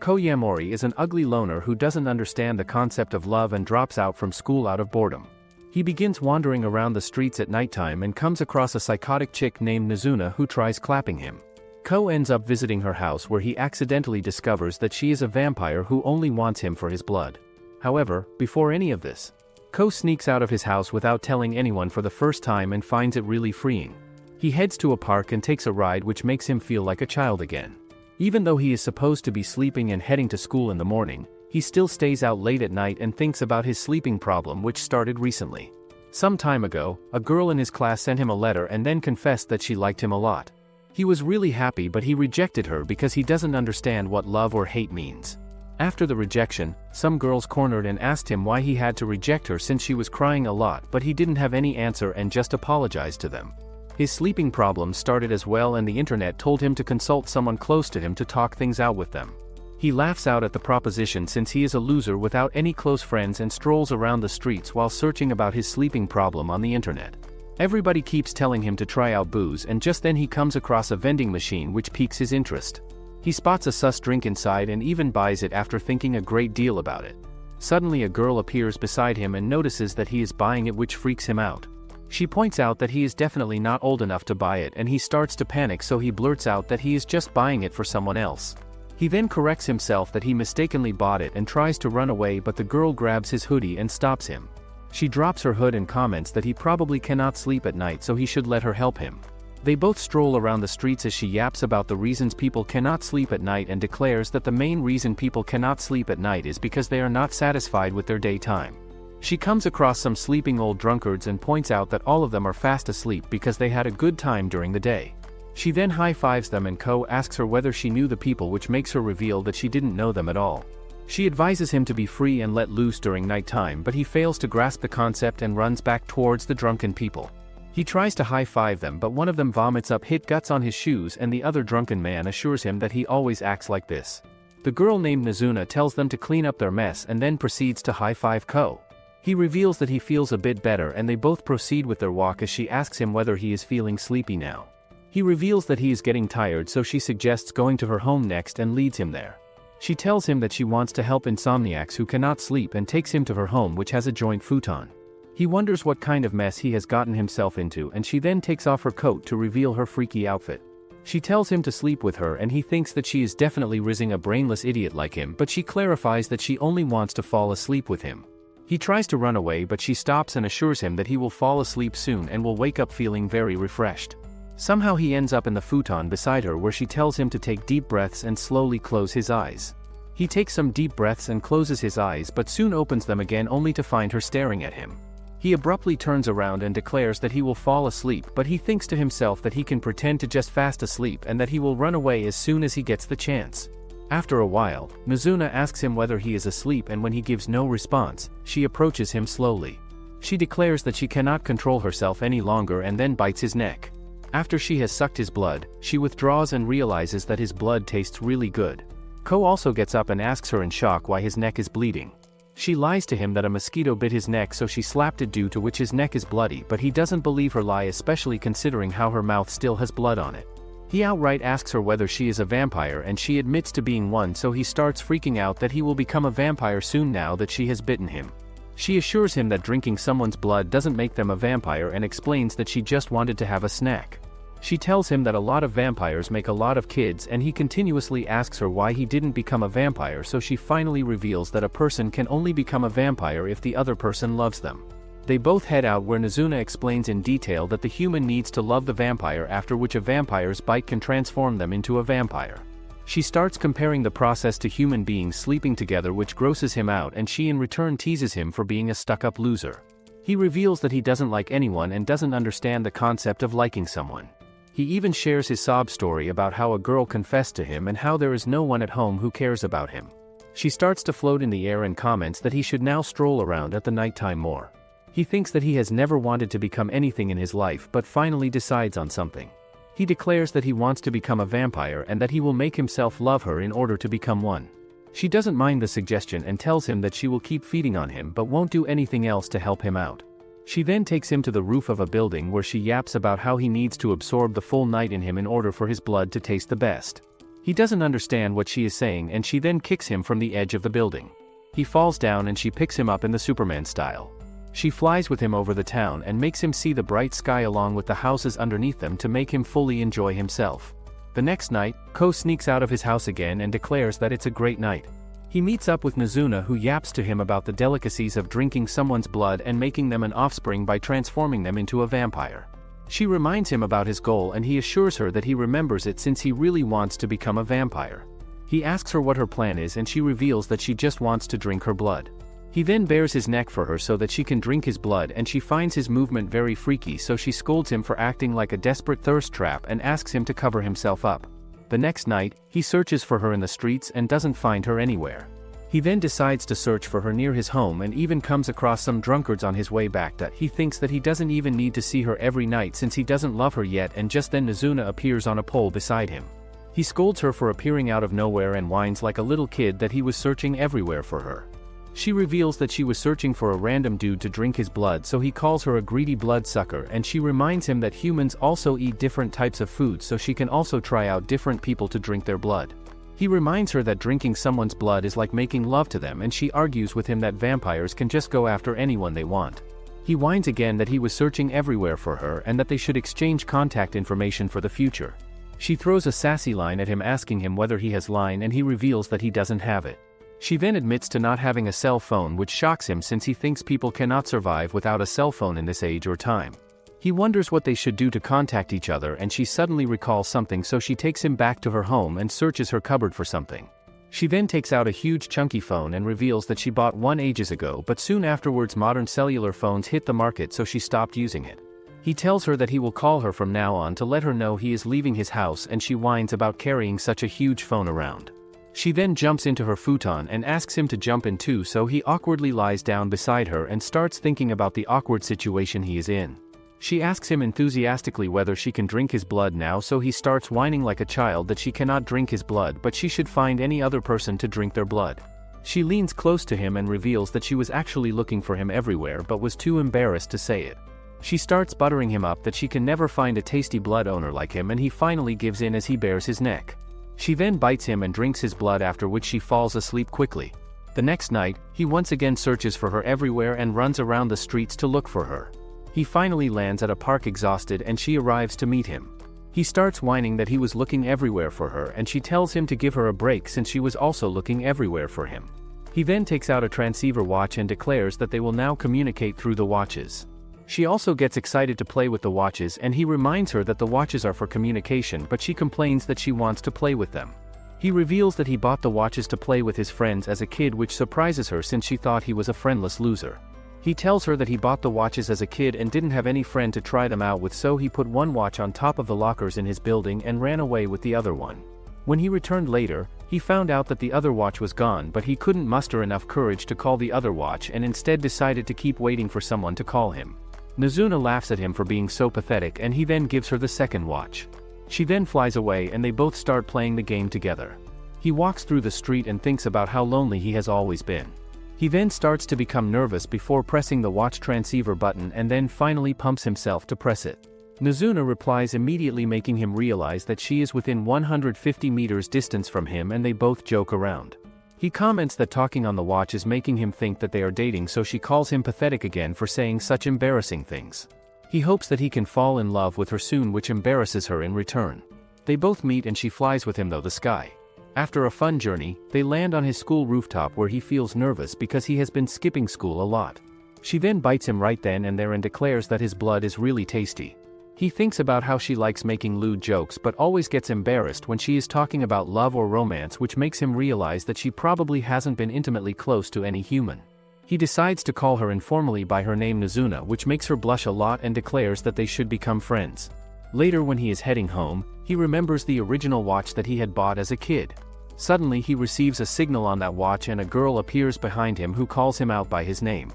Koyamori is an ugly loner who doesn't understand the concept of love and drops out from school out of boredom. He begins wandering around the streets at nighttime and comes across a psychotic chick named Nizuna who tries clapping him. Ko ends up visiting her house where he accidentally discovers that she is a vampire who only wants him for his blood. However, before any of this, Ko sneaks out of his house without telling anyone for the first time and finds it really freeing. He heads to a park and takes a ride which makes him feel like a child again. Even though he is supposed to be sleeping and heading to school in the morning, he still stays out late at night and thinks about his sleeping problem which started recently. Some time ago, a girl in his class sent him a letter and then confessed that she liked him a lot. He was really happy, but he rejected her because he doesn't understand what love or hate means. After the rejection, some girls cornered and asked him why he had to reject her since she was crying a lot, but he didn't have any answer and just apologized to them. His sleeping problem started as well, and the internet told him to consult someone close to him to talk things out with them. He laughs out at the proposition since he is a loser without any close friends and strolls around the streets while searching about his sleeping problem on the internet. Everybody keeps telling him to try out booze, and just then he comes across a vending machine which piques his interest. He spots a sus drink inside and even buys it after thinking a great deal about it. Suddenly a girl appears beside him and notices that he is buying it, which freaks him out. She points out that he is definitely not old enough to buy it, and he starts to panic, so he blurts out that he is just buying it for someone else. He then corrects himself that he mistakenly bought it and tries to run away, but the girl grabs his hoodie and stops him. She drops her hood and comments that he probably cannot sleep at night, so he should let her help him. They both stroll around the streets as she yaps about the reasons people cannot sleep at night and declares that the main reason people cannot sleep at night is because they are not satisfied with their daytime. She comes across some sleeping old drunkards and points out that all of them are fast asleep because they had a good time during the day. She then high-fives them, and Ko asks her whether she knew the people, which makes her reveal that she didn't know them at all. She advises him to be free and let loose during nighttime, but he fails to grasp the concept and runs back towards the drunken people. He tries to high-five them, but one of them vomits up hit guts on his shoes, and the other drunken man assures him that he always acts like this. The girl named Nizuna tells them to clean up their mess and then proceeds to high-five Ko. He reveals that he feels a bit better, and they both proceed with their walk as she asks him whether he is feeling sleepy now. He reveals that he is getting tired, so she suggests going to her home next and leads him there. She tells him that she wants to help insomniacs who cannot sleep and takes him to her home, which has a joint futon. He wonders what kind of mess he has gotten himself into, and she then takes off her coat to reveal her freaky outfit. She tells him to sleep with her, and he thinks that she is definitely rizzing a brainless idiot like him, but she clarifies that she only wants to fall asleep with him. He tries to run away, but she stops and assures him that he will fall asleep soon and will wake up feeling very refreshed. Somehow he ends up in the futon beside her, where she tells him to take deep breaths and slowly close his eyes. He takes some deep breaths and closes his eyes, but soon opens them again only to find her staring at him. He abruptly turns around and declares that he will fall asleep, but he thinks to himself that he can pretend to just fast asleep and that he will run away as soon as he gets the chance. After a while, Nizuna asks him whether he is asleep, and when he gives no response, she approaches him slowly. She declares that she cannot control herself any longer and then bites his neck. After she has sucked his blood, she withdraws and realizes that his blood tastes really good. Ko also gets up and asks her in shock why his neck is bleeding. She lies to him that a mosquito bit his neck, so she slapped it, due to which his neck is bloody, but he doesn't believe her lie, especially considering how her mouth still has blood on it. He outright asks her whether she is a vampire, and she admits to being one, so he starts freaking out that he will become a vampire soon now that she has bitten him. She assures him that drinking someone's blood doesn't make them a vampire and explains that she just wanted to have a snack. She tells him that a lot of vampires make a lot of kids, and he continuously asks her why he didn't become a vampire, so she finally reveals that a person can only become a vampire if the other person loves them. They both head out, where Nizuna explains in detail that the human needs to love the vampire, after which a vampire's bite can transform them into a vampire. She starts comparing the process to human beings sleeping together, which grosses him out, and she in return teases him for being a stuck-up loser. He reveals that he doesn't like anyone and doesn't understand the concept of liking someone. He even shares his sob story about how a girl confessed to him and how there is no one at home who cares about him. She starts to float in the air and comments that he should now stroll around at the nighttime more. He thinks that he has never wanted to become anything in his life, but finally decides on something. He declares that he wants to become a vampire and that he will make himself love her in order to become one. She doesn't mind the suggestion and tells him that she will keep feeding on him but won't do anything else to help him out. She then takes him to the roof of a building, where she yaps about how he needs to absorb the full night in him in order for his blood to taste the best. He doesn't understand what she is saying and she then kicks him from the edge of the building. He falls down and she picks him up in the Superman style. She flies with him over the town and makes him see the bright sky along with the houses underneath them to make him fully enjoy himself. The next night, Ko sneaks out of his house again and declares that it's a great night. He meets up with Mizuna, who yaps to him about the delicacies of drinking someone's blood and making them an offspring by transforming them into a vampire. She reminds him about his goal and he assures her that he remembers it since he really wants to become a vampire. He asks her what her plan is and she reveals that she just wants to drink her blood. He then bares his neck for her so that she can drink his blood and she finds his movement very freaky, so she scolds him for acting like a desperate thirst trap and asks him to cover himself up. The next night, he searches for her in the streets and doesn't find her anywhere. He then decides to search for her near his home and even comes across some drunkards on his way back that he thinks that he doesn't even need to see her every night since he doesn't love her yet, and just then Mizuna appears on a pole beside him. He scolds her for appearing out of nowhere and whines like a little kid that he was searching everywhere for her. She reveals that she was searching for a random dude to drink his blood, so he calls her a greedy bloodsucker, and she reminds him that humans also eat different types of food, so she can also try out different people to drink their blood. He reminds her that drinking someone's blood is like making love to them, and she argues with him that vampires can just go after anyone they want. He whines again that he was searching everywhere for her and that they should exchange contact information for the future. She throws a sassy line at him asking him whether he has line, and he reveals that he doesn't have it. She then admits to not having a cell phone, which shocks him since he thinks people cannot survive without a cell phone in this age or time. He wonders what they should do to contact each other, and she suddenly recalls something, so she takes him back to her home and searches her cupboard for something. She then takes out a huge chunky phone and reveals that she bought one ages ago, but soon afterwards modern cellular phones hit the market, so she stopped using it. He tells her that he will call her from now on to let her know he is leaving his house, and she whines about carrying such a huge phone around. She then jumps into her futon and asks him to jump in too, so he awkwardly lies down beside her and starts thinking about the awkward situation he is in. She asks him enthusiastically whether she can drink his blood now, so he starts whining like a child that she cannot drink his blood but she should find any other person to drink their blood. She leans close to him and reveals that she was actually looking for him everywhere but was too embarrassed to say it. She starts buttering him up that she can never find a tasty blood owner like him, and he finally gives in as he bares his neck. She then bites him and drinks his blood, after which she falls asleep quickly. The next night, he once again searches for her everywhere and runs around the streets to look for her. He finally lands at a park exhausted and she arrives to meet him. He starts whining that he was looking everywhere for her, and she tells him to give her a break since she was also looking everywhere for him. He then takes out a transceiver watch and declares that they will now communicate through the watches. She also gets excited to play with the watches, and he reminds her that the watches are for communication, but she complains that she wants to play with them. He reveals that he bought the watches to play with his friends as a kid, which surprises her since she thought he was a friendless loser. He tells her that he bought the watches as a kid and didn't have any friend to try them out with, so he put one watch on top of the lockers in his building and ran away with the other one. When he returned later, he found out that the other watch was gone, but he couldn't muster enough courage to call the other watch and instead decided to keep waiting for someone to call him. Mizuna laughs at him for being so pathetic, and he then gives her the second watch. She then flies away and they both start playing the game together. He walks through the street and thinks about how lonely he has always been. He then starts to become nervous before pressing the watch transceiver button and then finally pumps himself to press it. Mizuna replies immediately, making him realize that she is within 150 meters distance from him, and they both joke around. He comments that talking on the watch is making him think that they are dating, so she calls him pathetic again for saying such embarrassing things. He hopes that he can fall in love with her soon, which embarrasses her in return. They both meet and she flies with him though the sky. After a fun journey, they land on his school rooftop where he feels nervous because he has been skipping school a lot. She then bites him right then and there and declares that his blood is really tasty. He thinks about how she likes making lewd jokes but always gets embarrassed when she is talking about love or romance, which makes him realize that she probably hasn't been intimately close to any human. He decides to call her informally by her name Mizuna, which makes her blush a lot, and declares that they should become friends. Later, when he is heading home, he remembers the original watch that he had bought as a kid. Suddenly he receives a signal on that watch and a girl appears behind him who calls him out by his name.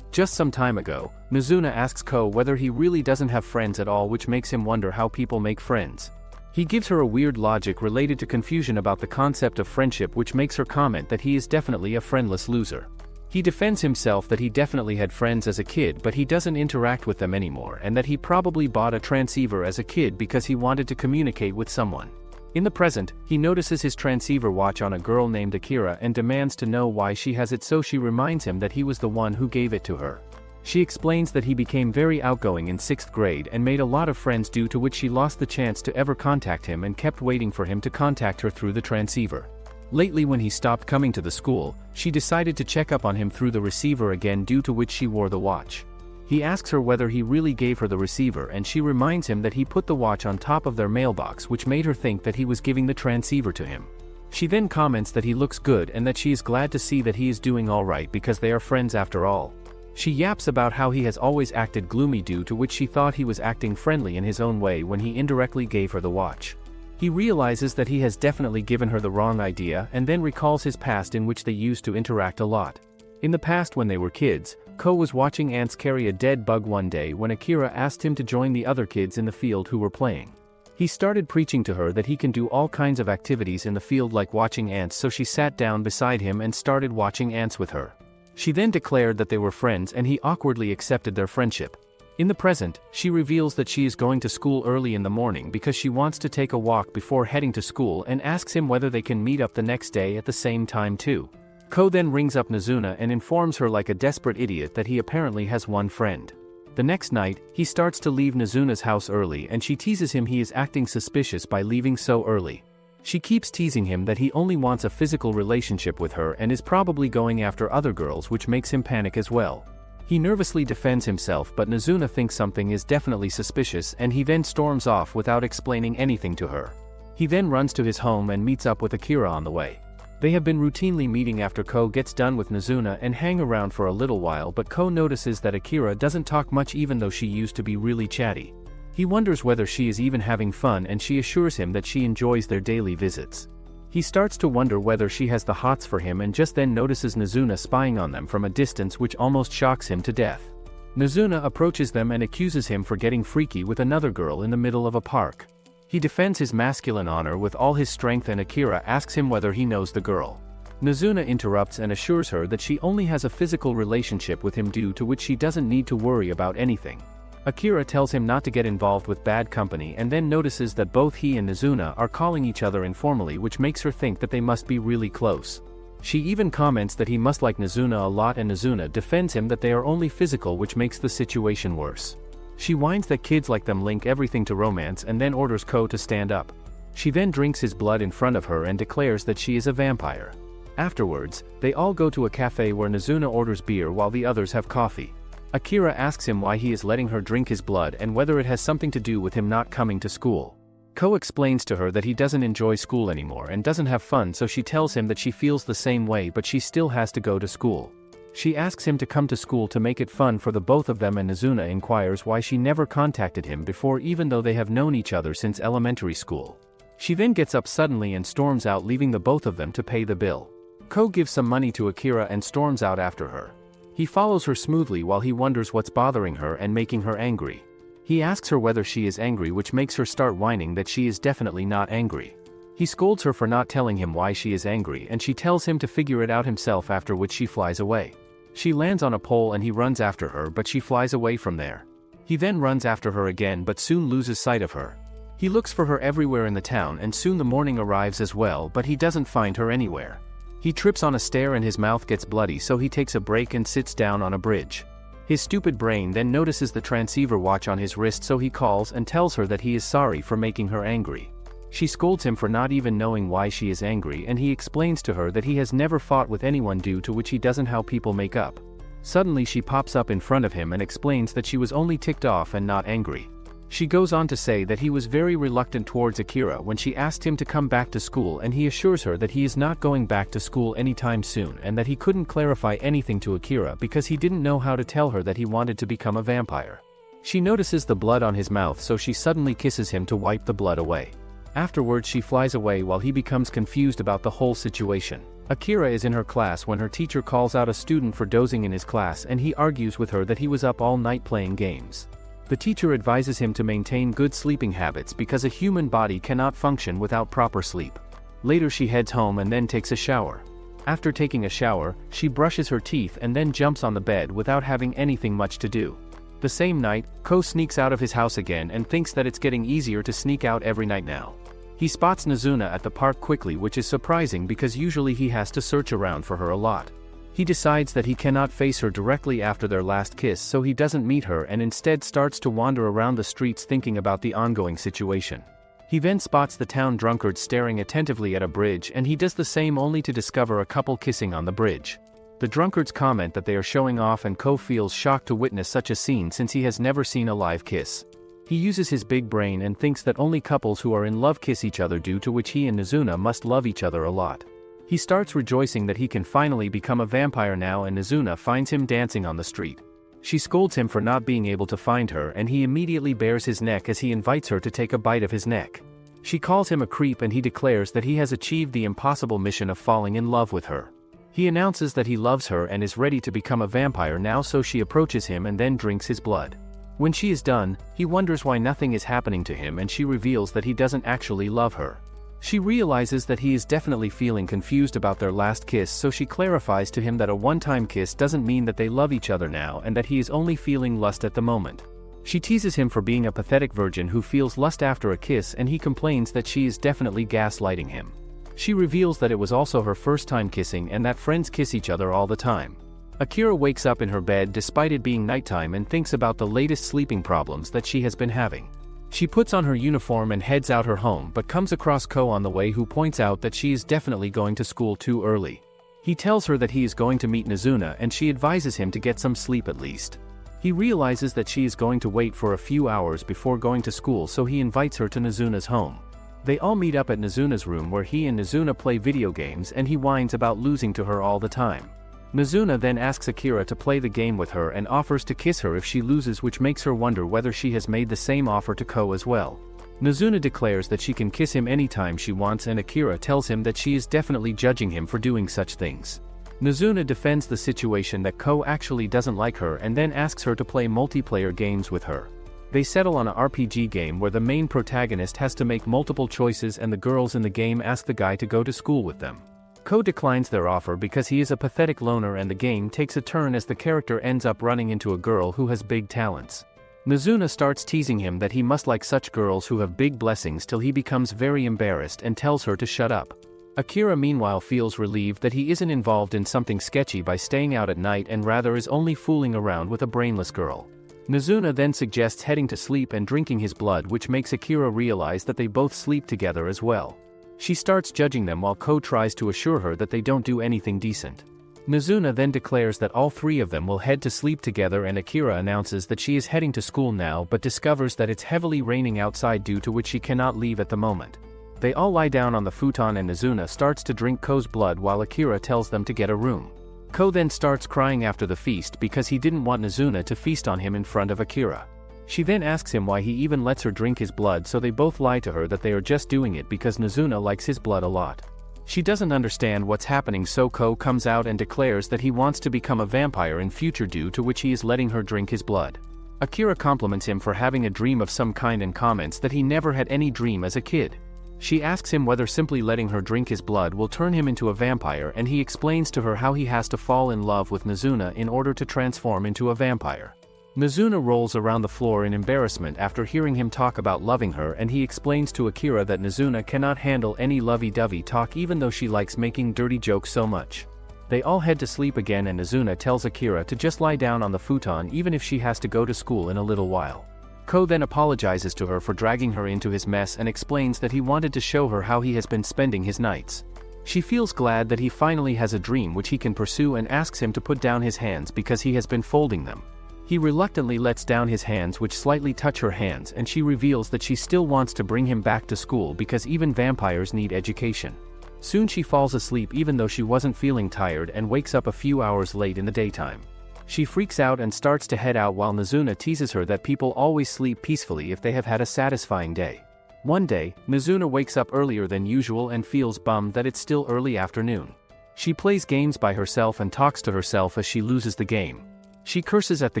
Just some time ago, Mizuna asks Ko whether he really doesn't have friends at all, which makes him wonder how people make friends. He gives her a weird logic related to confusion about the concept of friendship, which makes her comment that he is definitely a friendless loser. He defends himself that he definitely had friends as a kid, but he doesn't interact with them anymore, and that he probably bought a transceiver as a kid because he wanted to communicate with someone. In the present, he notices his transceiver watch on a girl named Akira and demands to know why she has it, so she reminds him that he was the one who gave it to her. She explains that he became very outgoing in 6th grade and made a lot of friends, due to which she lost the chance to ever contact him and kept waiting for him to contact her through the transceiver. Lately, when he stopped coming to the school, she decided to check up on him through the receiver again, due to which she wore the watch. He asks her whether he really gave her the receiver, and she reminds him that he put the watch on top of their mailbox, which made her think that he was giving the transceiver to him. She then comments that he looks good and that she is glad to see that he is doing alright because they are friends after all. She yaps about how he has always acted gloomy, due to which she thought he was acting friendly in his own way when he indirectly gave her the watch. He realizes that he has definitely given her the wrong idea, and then recalls his past in which they used to interact a lot. In the past, when they were kids, Ko was watching ants carry a dead bug one day when Akira asked him to join the other kids in the field who were playing. He started preaching to her that he can do all kinds of activities in the field like watching ants, so she sat down beside him and started watching ants with her. She then declared that they were friends and he awkwardly accepted their friendship. In the present, she reveals that she is going to school early in the morning because she wants to take a walk before heading to school, and asks him whether they can meet up the next day at the same time too. Ko then rings up Nozuna and informs her like a desperate idiot that he apparently has one friend. The next night, he starts to leave Nozuna's house early and she teases him he is acting suspicious by leaving so early. She keeps teasing him that he only wants a physical relationship with her and is probably going after other girls, which makes him panic as well. He nervously defends himself, but Nozuna thinks something is definitely suspicious and he then storms off without explaining anything to her. He then runs to his home and meets up with Akira on the way. They have been routinely meeting after Ko gets done with Nozuna and hang around for a little while, but Ko notices that Akira doesn't talk much even though she used to be really chatty. He wonders whether she is even having fun and she assures him that she enjoys their daily visits. He starts to wonder whether she has the hots for him and just then notices Nozuna spying on them from a distance, which almost shocks him to death. Nozuna approaches them and accuses him for getting freaky with another girl in the middle of a park. He defends his masculine honor with all his strength and Akira asks him whether he knows the girl. Nozuna interrupts and assures her that she only has a physical relationship with him, due to which she doesn't need to worry about anything. Akira tells him not to get involved with bad company and then notices that both he and Nozuna are calling each other informally, which makes her think that they must be really close. She even comments that he must like Nozuna a lot and Nozuna defends him that they are only physical, which makes the situation worse. She whines that kids like them link everything to romance and then orders Ko to stand up. She then drinks his blood in front of her and declares that she is a vampire. Afterwards, they all go to a cafe where Nozuna orders beer while the others have coffee. Akira asks him why he is letting her drink his blood and whether it has something to do with him not coming to school. Ko explains to her that he doesn't enjoy school anymore and doesn't have fun, so she tells him that she feels the same way, but she still has to go to school. She asks him to come to school to make it fun for the both of them, and Nozuna inquires why she never contacted him before, even though they have known each other since elementary school. She then gets up suddenly and storms out, leaving the both of them to pay the bill. Ko gives some money to Akira and storms out after her. He follows her smoothly while he wonders what's bothering her and making her angry. He asks her whether she is angry, which makes her start whining that she is definitely not angry. He scolds her for not telling him why she is angry and she tells him to figure it out himself, after which she flies away. She lands on a pole and he runs after her, but she flies away from there. He then runs after her again but soon loses sight of her. He looks for her everywhere in the town and soon the morning arrives as well, but he doesn't find her anywhere. He trips on a stair and his mouth gets bloody, so he takes a break and sits down on a bridge. His stupid brain then notices the transceiver watch on his wrist, so he calls and tells her that he is sorry for making her angry. She scolds him for not even knowing why she is angry, and he explains to her that he has never fought with anyone, due to which he doesn't how people make up. Suddenly she pops up in front of him and explains that she was only ticked off and not angry. She goes on to say that he was very reluctant towards Akira when she asked him to come back to school, and he assures her that he is not going back to school anytime soon and that he couldn't clarify anything to Akira because he didn't know how to tell her that he wanted to become a vampire. She notices the blood on his mouth, so she suddenly kisses him to wipe the blood away. Afterwards she flies away while he becomes confused about the whole situation. Akira is in her class when her teacher calls out a student for dozing in his class, and he argues with her that he was up all night playing games. The teacher advises him to maintain good sleeping habits because a human body cannot function without proper sleep. Later she heads home and then takes a shower. After taking a shower, she brushes her teeth and then jumps on the bed without having anything much to do. The same night, Ko sneaks out of his house again and thinks that it's getting easier to sneak out every night now. He spots Nozuna at the park quickly, which is surprising because usually he has to search around for her a lot. He decides that he cannot face her directly after their last kiss, so he doesn't meet her and instead starts to wander around the streets thinking about the ongoing situation. He then spots the town drunkard staring attentively at a bridge, and he does the same only to discover a couple kissing on the bridge. The drunkards comment that they are showing off, and Ko feels shocked to witness such a scene since he has never seen a live kiss. He uses his big brain and thinks that only couples who are in love kiss each other, due to which he and Nozuna must love each other a lot. He starts rejoicing that he can finally become a vampire now, and Nozuna finds him dancing on the street. She scolds him for not being able to find her, and he immediately bares his neck as he invites her to take a bite of his neck. She calls him a creep, and he declares that he has achieved the impossible mission of falling in love with her. He announces that he loves her and is ready to become a vampire now, so she approaches him and then drinks his blood. When she is done, he wonders why nothing is happening to him, and she reveals that he doesn't actually love her. She realizes that he is definitely feeling confused about their last kiss, so she clarifies to him that a one-time kiss doesn't mean that they love each other now, and that he is only feeling lust at the moment. She teases him for being a pathetic virgin who feels lust after a kiss, and he complains that she is definitely gaslighting him. She reveals that it was also her first time kissing and that friends kiss each other all the time. Akira wakes up in her bed despite it being nighttime and thinks about the latest sleeping problems that she has been having. She puts on her uniform and heads out her home, but comes across Ko on the way, who points out that she is definitely going to school too early. He tells her that he is going to meet Nozuna, and she advises him to get some sleep at least. He realizes that she is going to wait for a few hours before going to school, so he invites her to Nozuna's home. They all meet up at Nozuna's room, where he and Nozuna play video games, and he whines about losing to her all the time. Nozuna then asks Akira to play the game with her and offers to kiss her if she loses, which makes her wonder whether she has made the same offer to Ko as well. Nozuna declares that she can kiss him anytime she wants, and Akira tells him that she is definitely judging him for doing such things. Nozuna defends the situation that Ko actually doesn't like her and then asks her to play multiplayer games with her. They settle on a RPG game where the main protagonist has to make multiple choices, and the girls in the game ask the guy to go to school with them. Ko declines their offer because he is a pathetic loner, and the game takes a turn as the character ends up running into a girl who has big talents. Nozuna starts teasing him that he must like such girls who have big blessings, till he becomes very embarrassed and tells her to shut up. Akira meanwhile feels relieved that he isn't involved in something sketchy by staying out at night, and rather is only fooling around with a brainless girl. Nozuna then suggests heading to sleep and drinking his blood, which makes Akira realize that they both sleep together as well. She starts judging them while Ko tries to assure her that they don't do anything decent. Nozuna then declares that all three of them will head to sleep together, and Akira announces that she is heading to school now, but discovers that it's heavily raining outside, due to which she cannot leave at the moment. They all lie down on the futon, and Nozuna starts to drink Ko's blood while Akira tells them to get a room. Ko then starts crying after the feast because he didn't want Nozuna to feast on him in front of Akira. She then asks him why he even lets her drink his blood, so they both lie to her that they are just doing it because Nozuna likes his blood a lot. She doesn't understand what's happening, so Ko comes out and declares that he wants to become a vampire in future, due to which he is letting her drink his blood. Akira compliments him for having a dream of some kind and comments that he never had any dream as a kid. She asks him whether simply letting her drink his blood will turn him into a vampire, and he explains to her how he has to fall in love with Nozuna in order to transform into a vampire. Nozuna rolls around the floor in embarrassment after hearing him talk about loving her, and he explains to Akira that Nozuna cannot handle any lovey-dovey talk, even though she likes making dirty jokes so much. They all head to sleep again, and Nozuna tells Akira to just lie down on the futon even if she has to go to school in a little while. Ko then apologizes to her for dragging her into his mess and explains that he wanted to show her how he has been spending his nights. She feels glad that he finally has a dream which he can pursue, and asks him to put down his hands because he has been folding them. He reluctantly lets down his hands, which slightly touch her hands, and she reveals that she still wants to bring him back to school because even vampires need education. Soon she falls asleep even though she wasn't feeling tired, and wakes up a few hours late in the daytime. She freaks out and starts to head out while Nozuna teases her that people always sleep peacefully if they have had a satisfying day. One day, Nozuna wakes up earlier than usual and feels bummed that it's still early afternoon. She plays games by herself and talks to herself as she loses the game. She curses at the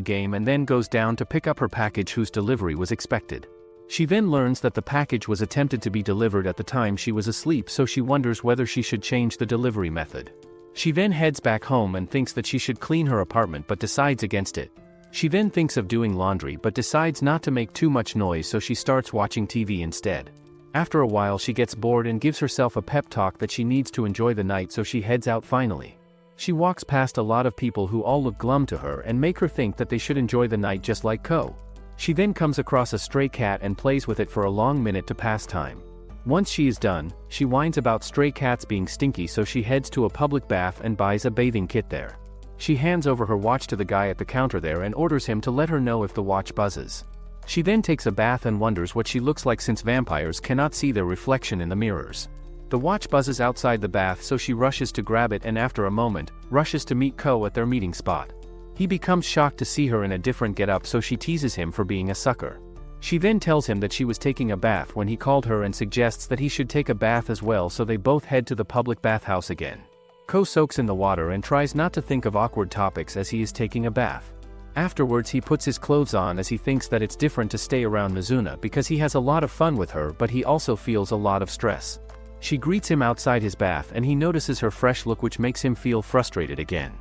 game and then goes down to pick up her package whose delivery was expected. She then learns that the package was attempted to be delivered at the time she was asleep, so she wonders whether she should change the delivery method. She then heads back home and thinks that she should clean her apartment, but decides against it. She then thinks of doing laundry but decides not to make too much noise, so she starts watching TV instead. After a while she gets bored and gives herself a pep talk that she needs to enjoy the night, so she heads out finally. She walks past a lot of people who all look glum to her and make her think that they should enjoy the night just like Ko. She then comes across a stray cat and plays with it for a long minute to pass time. Once she is done, she whines about stray cats being stinky, so she heads to a public bath and buys a bathing kit there. She hands over her watch to the guy at the counter there and orders him to let her know if the watch buzzes. She then takes a bath and wonders what she looks like since vampires cannot see their reflection in the mirrors. The watch buzzes outside the bath, so she rushes to grab it and after a moment, rushes to meet Ko at their meeting spot. He becomes shocked to see her in a different getup, so she teases him for being a sucker. She then tells him that she was taking a bath when he called her and suggests that he should take a bath as well, so they both head to the public bathhouse again. Ko soaks in the water and tries not to think of awkward topics as he is taking a bath. Afterwards he puts his clothes on as he thinks that it's different to stay around Mizuna because he has a lot of fun with her, but he also feels a lot of stress. She greets him outside his bath and he notices her fresh look, which makes him feel frustrated again.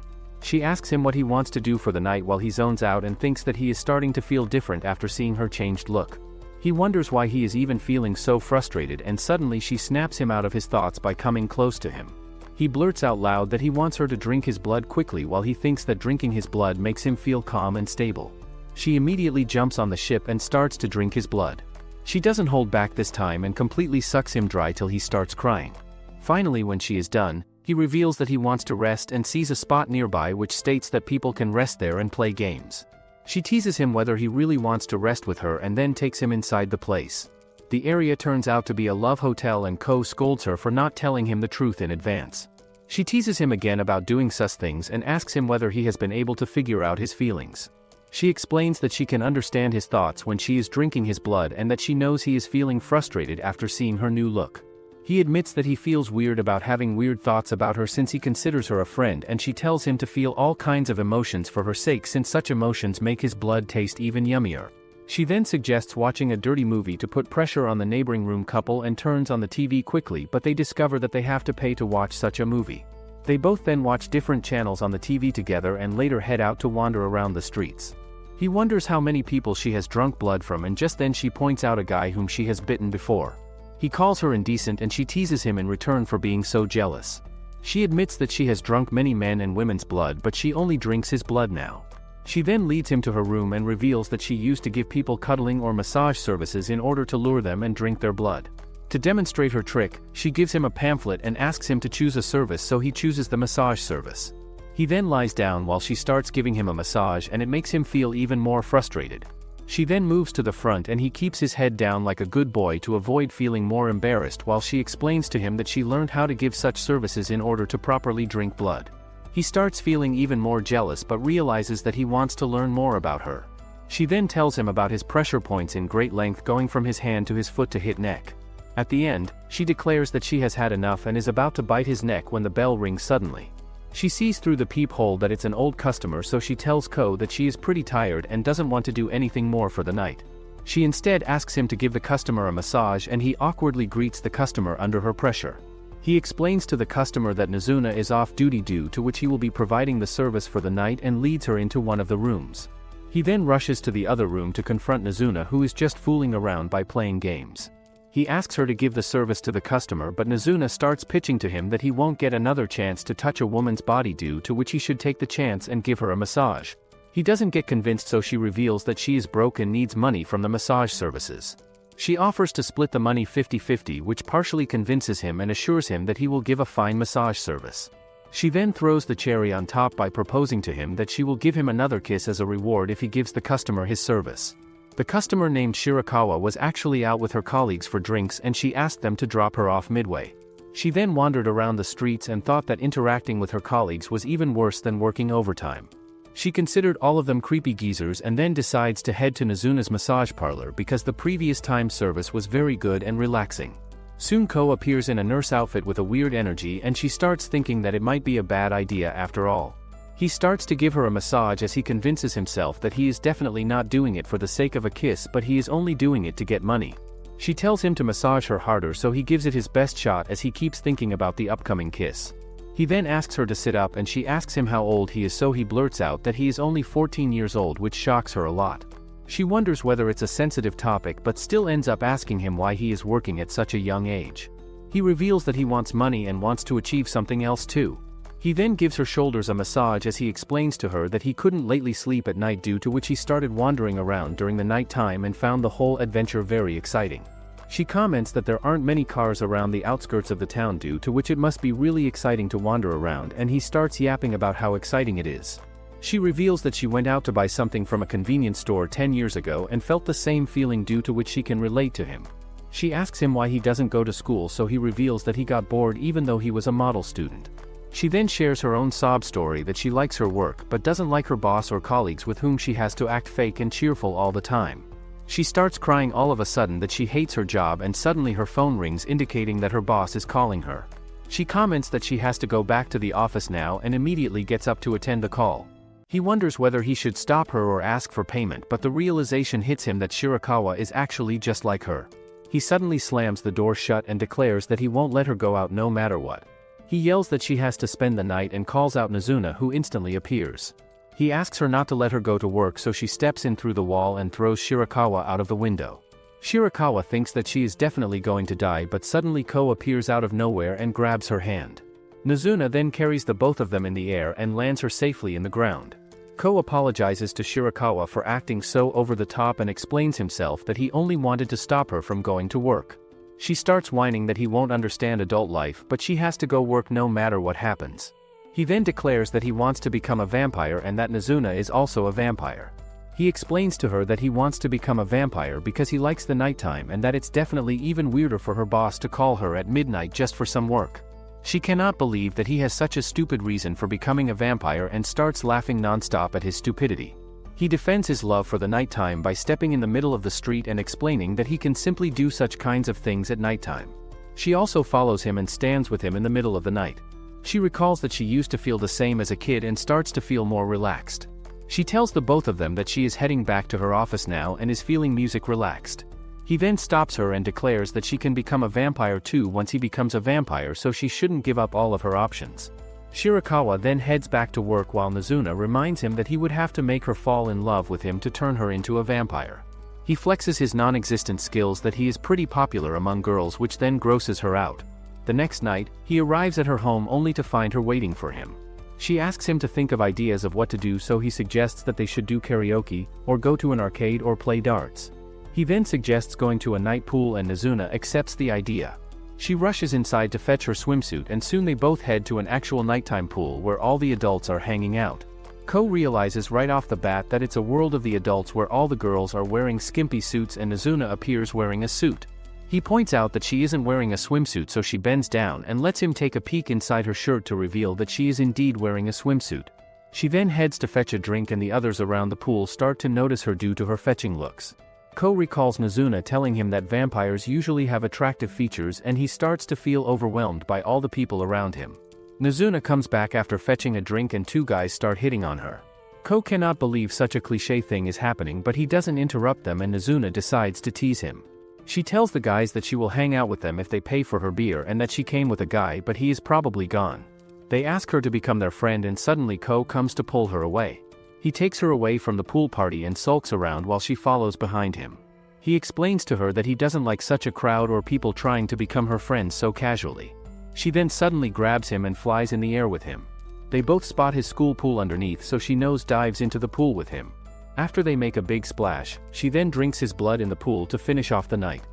She asks him what he wants to do for the night while he zones out and thinks that he is starting to feel different after seeing her changed look. He wonders why he is even feeling so frustrated, and suddenly she snaps him out of his thoughts by coming close to him. He blurts out loud that he wants her to drink his blood quickly while he thinks that drinking his blood makes him feel calm and stable. She immediately jumps on the ship and starts to drink his blood. She doesn't hold back this time and completely sucks him dry till he starts crying. Finally, when she is done, he reveals that he wants to rest and sees a spot nearby which states that people can rest there and play games. She teases him whether he really wants to rest with her and then takes him inside the place. The area turns out to be a love hotel and Ko scolds her for not telling him the truth in advance. She teases him again about doing sus things and asks him whether he has been able to figure out his feelings. She explains that she can understand his thoughts when she is drinking his blood and that she knows he is feeling frustrated after seeing her new look. He admits that he feels weird about having weird thoughts about her since he considers her a friend, and she tells him to feel all kinds of emotions for her sake since such emotions make his blood taste even yummier. She then suggests watching a dirty movie to put pressure on the neighboring room couple and turns on the TV quickly, but they discover that they have to pay to watch such a movie. They both then watch different channels on the TV together and later head out to wander around the streets. He wonders how many people she has drunk blood from, and just then she points out a guy whom she has bitten before. He calls her indecent and she teases him in return for being so jealous. She admits that she has drunk many men and women's blood, but she only drinks his blood now. She then leads him to her room and reveals that she used to give people cuddling or massage services in order to lure them and drink their blood. To demonstrate her trick, she gives him a pamphlet and asks him to choose a service, so he chooses the massage service. He then lies down while she starts giving him a massage, and it makes him feel even more frustrated. She then moves to the front and he keeps his head down like a good boy to avoid feeling more embarrassed while she explains to him that she learned how to give such services in order to properly drink blood. He starts feeling even more jealous but realizes that he wants to learn more about her. She then tells him about his pressure points in great length going from his hand to his foot to hit neck. At the end, she declares that she has had enough and is about to bite his neck when the bell rings suddenly. She sees through the peephole that it's an old customer, so she tells Ko that she is pretty tired and doesn't want to do anything more for the night. She instead asks him to give the customer a massage, and he awkwardly greets the customer under her pressure. He explains to the customer that Mizuna is off duty, due to which he will be providing the service for the night, and leads her into one of the rooms. He then rushes to the other room to confront Mizuna, who is just fooling around by playing games. He asks her to give the service to the customer, but Mizuna starts pitching to him that he won't get another chance to touch a woman's body, due to which he should take the chance and give her a massage. He doesn't get convinced, so she reveals that she is broke and needs money from the massage services. She offers to split the money 50-50, which partially convinces him and assures him that he will give a fine massage service. She then throws the cherry on top by proposing to him that she will give him another kiss as a reward if he gives the customer his service. The customer named Shirakawa was actually out with her colleagues for drinks, and she asked them to drop her off midway. She then wandered around the streets and thought that interacting with her colleagues was even worse than working overtime. She considered all of them creepy geezers and then decides to head to Mizuna's massage parlor because the previous time service was very good and relaxing. Soon Ko appears in a nurse outfit with a weird energy, and she starts thinking that it might be a bad idea after all. He starts to give her a massage as he convinces himself that he is definitely not doing it for the sake of a kiss, but he is only doing it to get money. She tells him to massage her harder, so he gives it his best shot as he keeps thinking about the upcoming kiss. He then asks her to sit up and she asks him how old he is, so he blurts out that he is only 14 years old, which shocks her a lot. She wonders whether it's a sensitive topic but still ends up asking him why he is working at such a young age. He reveals that he wants money and wants to achieve something else too. He then gives her shoulders a massage as he explains to her that he couldn't lately sleep at night, due to which he started wandering around during the night time and found the whole adventure very exciting. She comments that there aren't many cars around the outskirts of the town, due to which it must be really exciting to wander around, and he starts yapping about how exciting it is. She reveals that she went out to buy something from a convenience store 10 years ago and felt the same feeling, due to which she can relate to him. She asks him why he doesn't go to school, so he reveals that he got bored even though he was a model student. She then shares her own sob story that she likes her work but doesn't like her boss or colleagues with whom she has to act fake and cheerful all the time. She starts crying all of a sudden that she hates her job, and suddenly her phone rings indicating that her boss is calling her. She comments that she has to go back to the office now and immediately gets up to attend the call. He wonders whether he should stop her or ask for payment, but the realization hits him that Shirakawa is actually just like her. He suddenly slams the door shut and declares that he won't let her go out no matter what. He yells that she has to spend the night and calls out Nozuna, who instantly appears. He asks her not to let her go to work, so she steps in through the wall and throws Shirakawa out of the window. Shirakawa thinks that she is definitely going to die, but suddenly Ko appears out of nowhere and grabs her hand. Nozuna then carries the both of them in the air and lands her safely in the ground. Ko apologizes to Shirakawa for acting so over the top and explains himself that he only wanted to stop her from going to work. She starts whining that he won't understand adult life, but she has to go work no matter what happens. He then declares that he wants to become a vampire and that Nozuna is also a vampire. He explains to her that he wants to become a vampire because he likes the nighttime, and that it's definitely even weirder for her boss to call her at midnight just for some work. She cannot believe that he has such a stupid reason for becoming a vampire and starts laughing nonstop at his stupidity. He defends his love for the nighttime by stepping in the middle of the street and explaining that he can simply do such kinds of things at nighttime. She also follows him and stands with him in the middle of the night. She recalls that she used to feel the same as a kid and starts to feel more relaxed. She tells the both of them that she is heading back to her office now and is feeling music relaxed. He then stops her and declares that she can become a vampire too once he becomes a vampire, so she shouldn't give up all of her options. Shirakawa then heads back to work while Nozuna reminds him that he would have to make her fall in love with him to turn her into a vampire. He flexes his non-existent skills that he is pretty popular among girls, which then grosses her out. The next night, he arrives at her home only to find her waiting for him. She asks him to think of ideas of what to do, so he suggests that they should do karaoke, or go to an arcade or play darts. He then suggests going to a night pool and Nozuna accepts the idea. She rushes inside to fetch her swimsuit and soon they both head to an actual nighttime pool where all the adults are hanging out. Ko realizes right off the bat that it's a world of the adults where all the girls are wearing skimpy suits and Nozuna appears wearing a suit. He points out that she isn't wearing a swimsuit, so she bends down and lets him take a peek inside her shirt to reveal that she is indeed wearing a swimsuit. She then heads to fetch a drink and the others around the pool start to notice her due to her fetching looks. Ko recalls Nozuna telling him that vampires usually have attractive features and he starts to feel overwhelmed by all the people around him. Nozuna comes back after fetching a drink and two guys start hitting on her. Ko cannot believe such a cliché thing is happening, but he doesn't interrupt them and Nozuna decides to tease him. She tells the guys that she will hang out with them if they pay for her beer and that she came with a guy but he is probably gone. They ask her to become their friend and suddenly Ko comes to pull her away. He takes her away from the pool party and sulks around while she follows behind him. He explains to her that he doesn't like such a crowd or people trying to become her friends so casually. She then suddenly grabs him and flies in the air with him. They both spot his school pool underneath, so she dives into the pool with him. After they make a big splash, she then drinks his blood in the pool to finish off the night.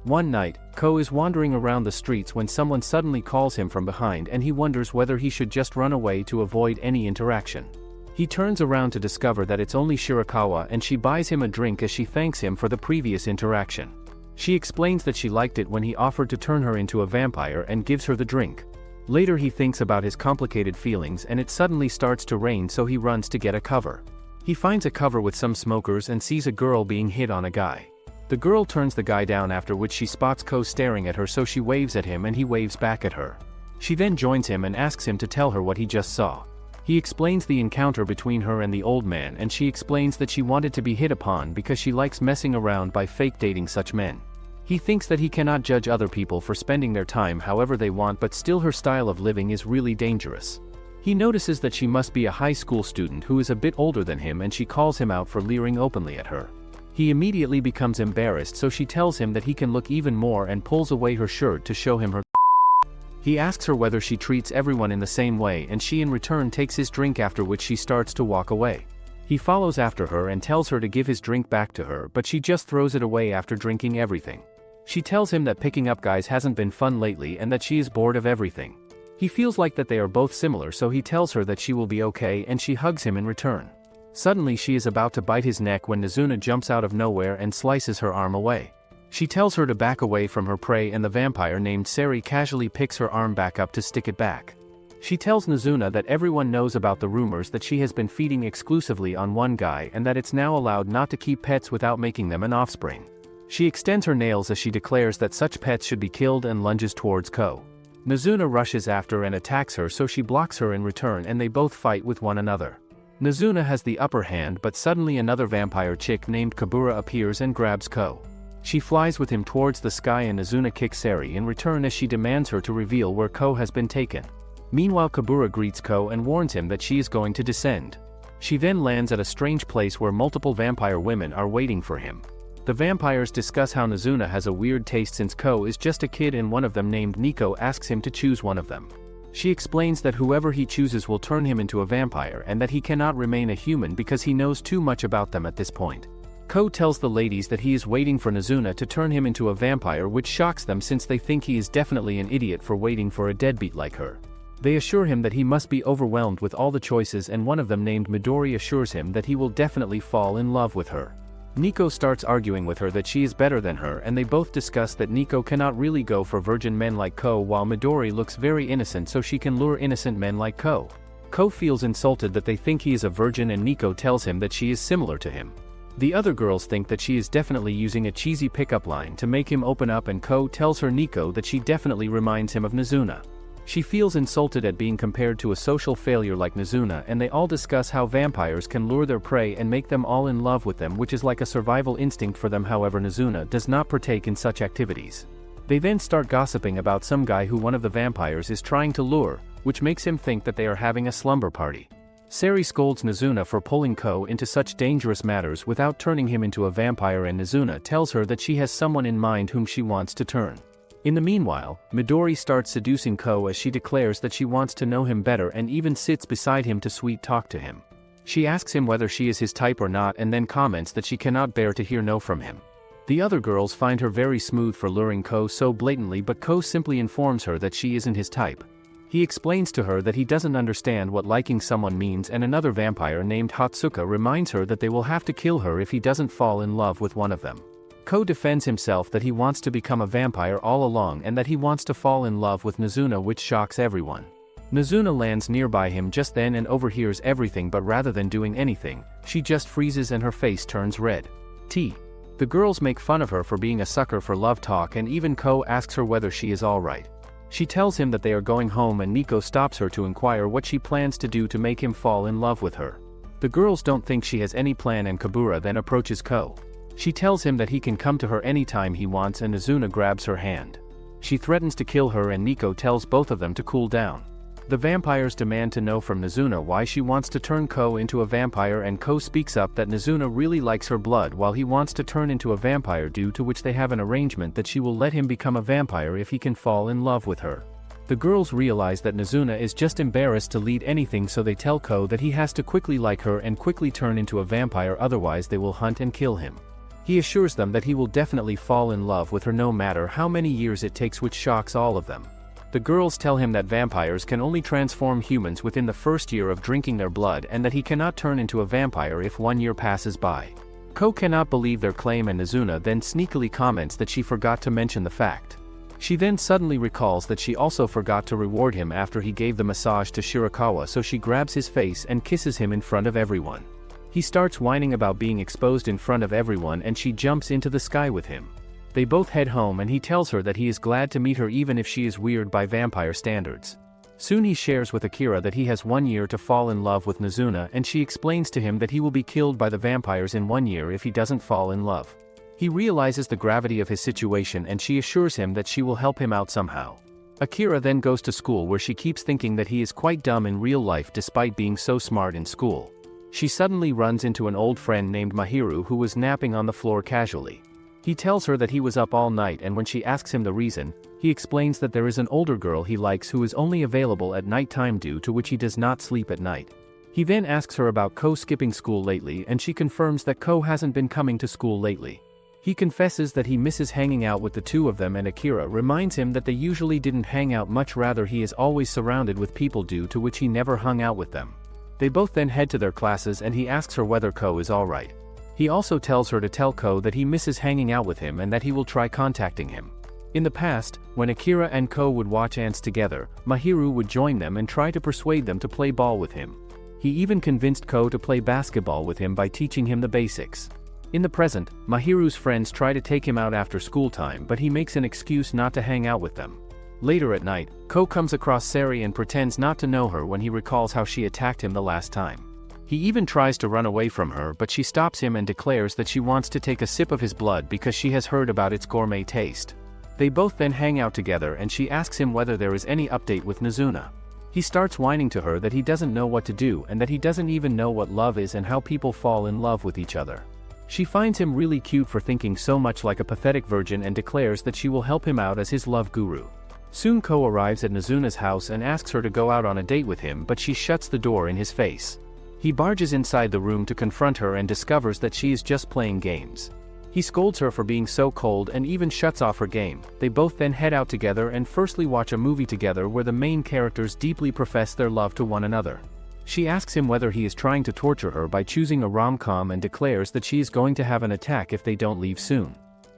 One night, Ko is wandering around the streets when someone suddenly calls him from behind and he wonders whether he should just run away to avoid any interaction. He turns around to discover that it's only Shirakawa and she buys him a drink as she thanks him for the previous interaction. She explains that she liked it when he offered to turn her into a vampire and gives her the drink. Later he thinks about his complicated feelings and it suddenly starts to rain, so he runs to get a cover. He finds a cover with some smokers and sees a girl being hit on a guy. The girl turns the guy down, after which she spots Ko staring at her, so she waves at him and he waves back at her. She then joins him and asks him to tell her what he just saw. He explains the encounter between her and the old man and she explains that she wanted to be hit upon because she likes messing around by fake dating such men. He thinks that he cannot judge other people for spending their time however they want, but still her style of living is really dangerous. He notices that she must be a high school student who is a bit older than him and she calls him out for leering openly at her. He immediately becomes embarrassed, so she tells him that he can look even more and pulls away her shirt to show him her. He asks her whether she treats everyone in the same way, and she in return takes his drink, after which she starts to walk away. He follows after her and tells her to give his drink back to her, but she just throws it away after drinking everything. She tells him that picking up guys hasn't been fun lately and that she is bored of everything. He feels like that they are both similar, so he tells her that she will be okay and she hugs him in return. Suddenly she is about to bite his neck when Nozuna jumps out of nowhere and slices her arm away. She tells her to back away from her prey, and the vampire named Sari casually picks her arm back up to stick it back. She tells Nozuna that everyone knows about the rumors that she has been feeding exclusively on one guy and that it's now allowed not to keep pets without making them an offspring. She extends her nails as she declares that such pets should be killed and lunges towards Ko. Nozuna rushes after and attacks her, so she blocks her in return and they both fight with one another. Nozuna has the upper hand, but suddenly another vampire chick named Kabura appears and grabs Ko. She flies with him towards the sky and Nozuna kicks Sari in return as she demands her to reveal where Ko has been taken. Meanwhile, Kabura greets Ko and warns him that she is going to descend. She then lands at a strange place where multiple vampire women are waiting for him. The vampires discuss how Nozuna has a weird taste since Ko is just a kid, and one of them named Nico asks him to choose one of them. She explains that whoever he chooses will turn him into a vampire and that he cannot remain a human because he knows too much about them at this point. Ko tells the ladies that he is waiting for Nozuna to turn him into a vampire, which shocks them since they think he is definitely an idiot for waiting for a deadbeat like her. They assure him that he must be overwhelmed with all the choices, and one of them named Midori assures him that he will definitely fall in love with her. Nico starts arguing with her that she is better than her, and they both discuss that Nico cannot really go for virgin men like Ko, while Midori looks very innocent so she can lure innocent men like Ko. Ko feels insulted that they think he is a virgin, and Nico tells him that she is similar to him. The other girls think that she is definitely using a cheesy pickup line to make him open up, and Ko tells her Nico that she definitely reminds him of Nozuna. She feels insulted at being compared to a social failure like Nozuna, and they all discuss how vampires can lure their prey and make them all in love with them, which is like a survival instinct for them. However, Nozuna does not partake in such activities. They then start gossiping about some guy who one of the vampires is trying to lure, which makes him think that they are having a slumber party. Sari scolds Nozuna for pulling Ko into such dangerous matters without turning him into a vampire, and Nozuna tells her that she has someone in mind whom she wants to turn. In the meanwhile, Midori starts seducing Ko as she declares that she wants to know him better and even sits beside him to sweet talk to him. She asks him whether she is his type or not, and then comments that she cannot bear to hear no from him. The other girls find her very smooth for luring Ko so blatantly, but Ko simply informs her that she isn't his type. He explains to her that he doesn't understand what liking someone means, and another vampire named Hatsuka reminds her that they will have to kill her if he doesn't fall in love with one of them. Ko defends himself that he wants to become a vampire all along and that he wants to fall in love with Nozuna, which shocks everyone. Nozuna lands nearby him just then and overhears everything, but rather than doing anything, she just freezes and her face turns red. The girls make fun of her for being a sucker for love talk, and even Ko asks her whether she is alright. She tells him that they are going home, and Nico stops her to inquire what she plans to do to make him fall in love with her. The girls don't think she has any plan, and Kabura then approaches Ko. She tells him that he can come to her anytime he wants, and Nozuna grabs her hand. She threatens to kill her, and Nico tells both of them to cool down. The vampires demand to know from Nozuna why she wants to turn Ko into a vampire, and Ko speaks up that Nozuna really likes her blood while he wants to turn into a vampire, due to which they have an arrangement that she will let him become a vampire if he can fall in love with her. The girls realize that Nozuna is just embarrassed to lead anything, so they tell Ko that he has to quickly like her and quickly turn into a vampire, otherwise they will hunt and kill him. He assures them that he will definitely fall in love with her no matter how many years it takes, which shocks all of them. The girls tell him that vampires can only transform humans within the first year of drinking their blood, and that he cannot turn into a vampire if 1 year passes by. Ko cannot believe their claim, and Nozuna then sneakily comments that she forgot to mention the fact. She then suddenly recalls that she also forgot to reward him after he gave the massage to Shirakawa, so she grabs his face and kisses him in front of everyone. He starts whining about being exposed in front of everyone, and she jumps into the sky with him. They both head home, and he tells her that he is glad to meet her even if she is weird by vampire standards. Soon he shares with Akira that he has 1 year to fall in love with Nozuna, and she explains to him that he will be killed by the vampires in 1 year if he doesn't fall in love. He realizes the gravity of his situation, and she assures him that she will help him out somehow. Akira then goes to school, where she keeps thinking that he is quite dumb in real life despite being so smart in school. She suddenly runs into an old friend named Mahiru who was napping on the floor casually. He tells her that he was up all night, and when she asks him the reason, he explains that there is an older girl he likes who is only available at nighttime, due to which he does not sleep at night. He then asks her about Ko skipping school lately, and she confirms that Ko hasn't been coming to school lately. He confesses that he misses hanging out with the two of them, and Akira reminds him that they usually didn't hang out much, rather he is always surrounded with people, due to which he never hung out with them. They both then head to their classes and he asks her whether Ko is alright. He also tells her to tell Ko that he misses hanging out with him and that he will try contacting him. In the past, when Akira and Ko would watch ants together, Mahiru would join them and try to persuade them to play ball with him. He even convinced Ko to play basketball with him by teaching him the basics. In the present, Mahiru's friends try to take him out after school time, but he makes an excuse not to hang out with them. Later at night, Ko comes across Sari and pretends not to know her when he recalls how she attacked him the last time. He even tries to run away from her, but she stops him and declares that she wants to take a sip of his blood because she has heard about its gourmet taste. They both then hang out together and she asks him whether there is any update with Nozuna. He starts whining to her that he doesn't know what to do and that he doesn't even know what love is and how people fall in love with each other. She finds him really cute for thinking so much like a pathetic virgin and declares that she will help him out as his love guru. Soon Ko arrives at Nozuna's house and asks her to go out on a date with him, but she shuts the door in his face. He barges inside the room to confront her and discovers that she is just playing games. He scolds her for being so cold and even shuts off her game. They both then head out together and firstly watch a movie together where the main characters deeply profess their love to one another. She asks him whether he is trying to torture her by choosing a rom-com and declares that she is going to have an attack if they don't leave soon.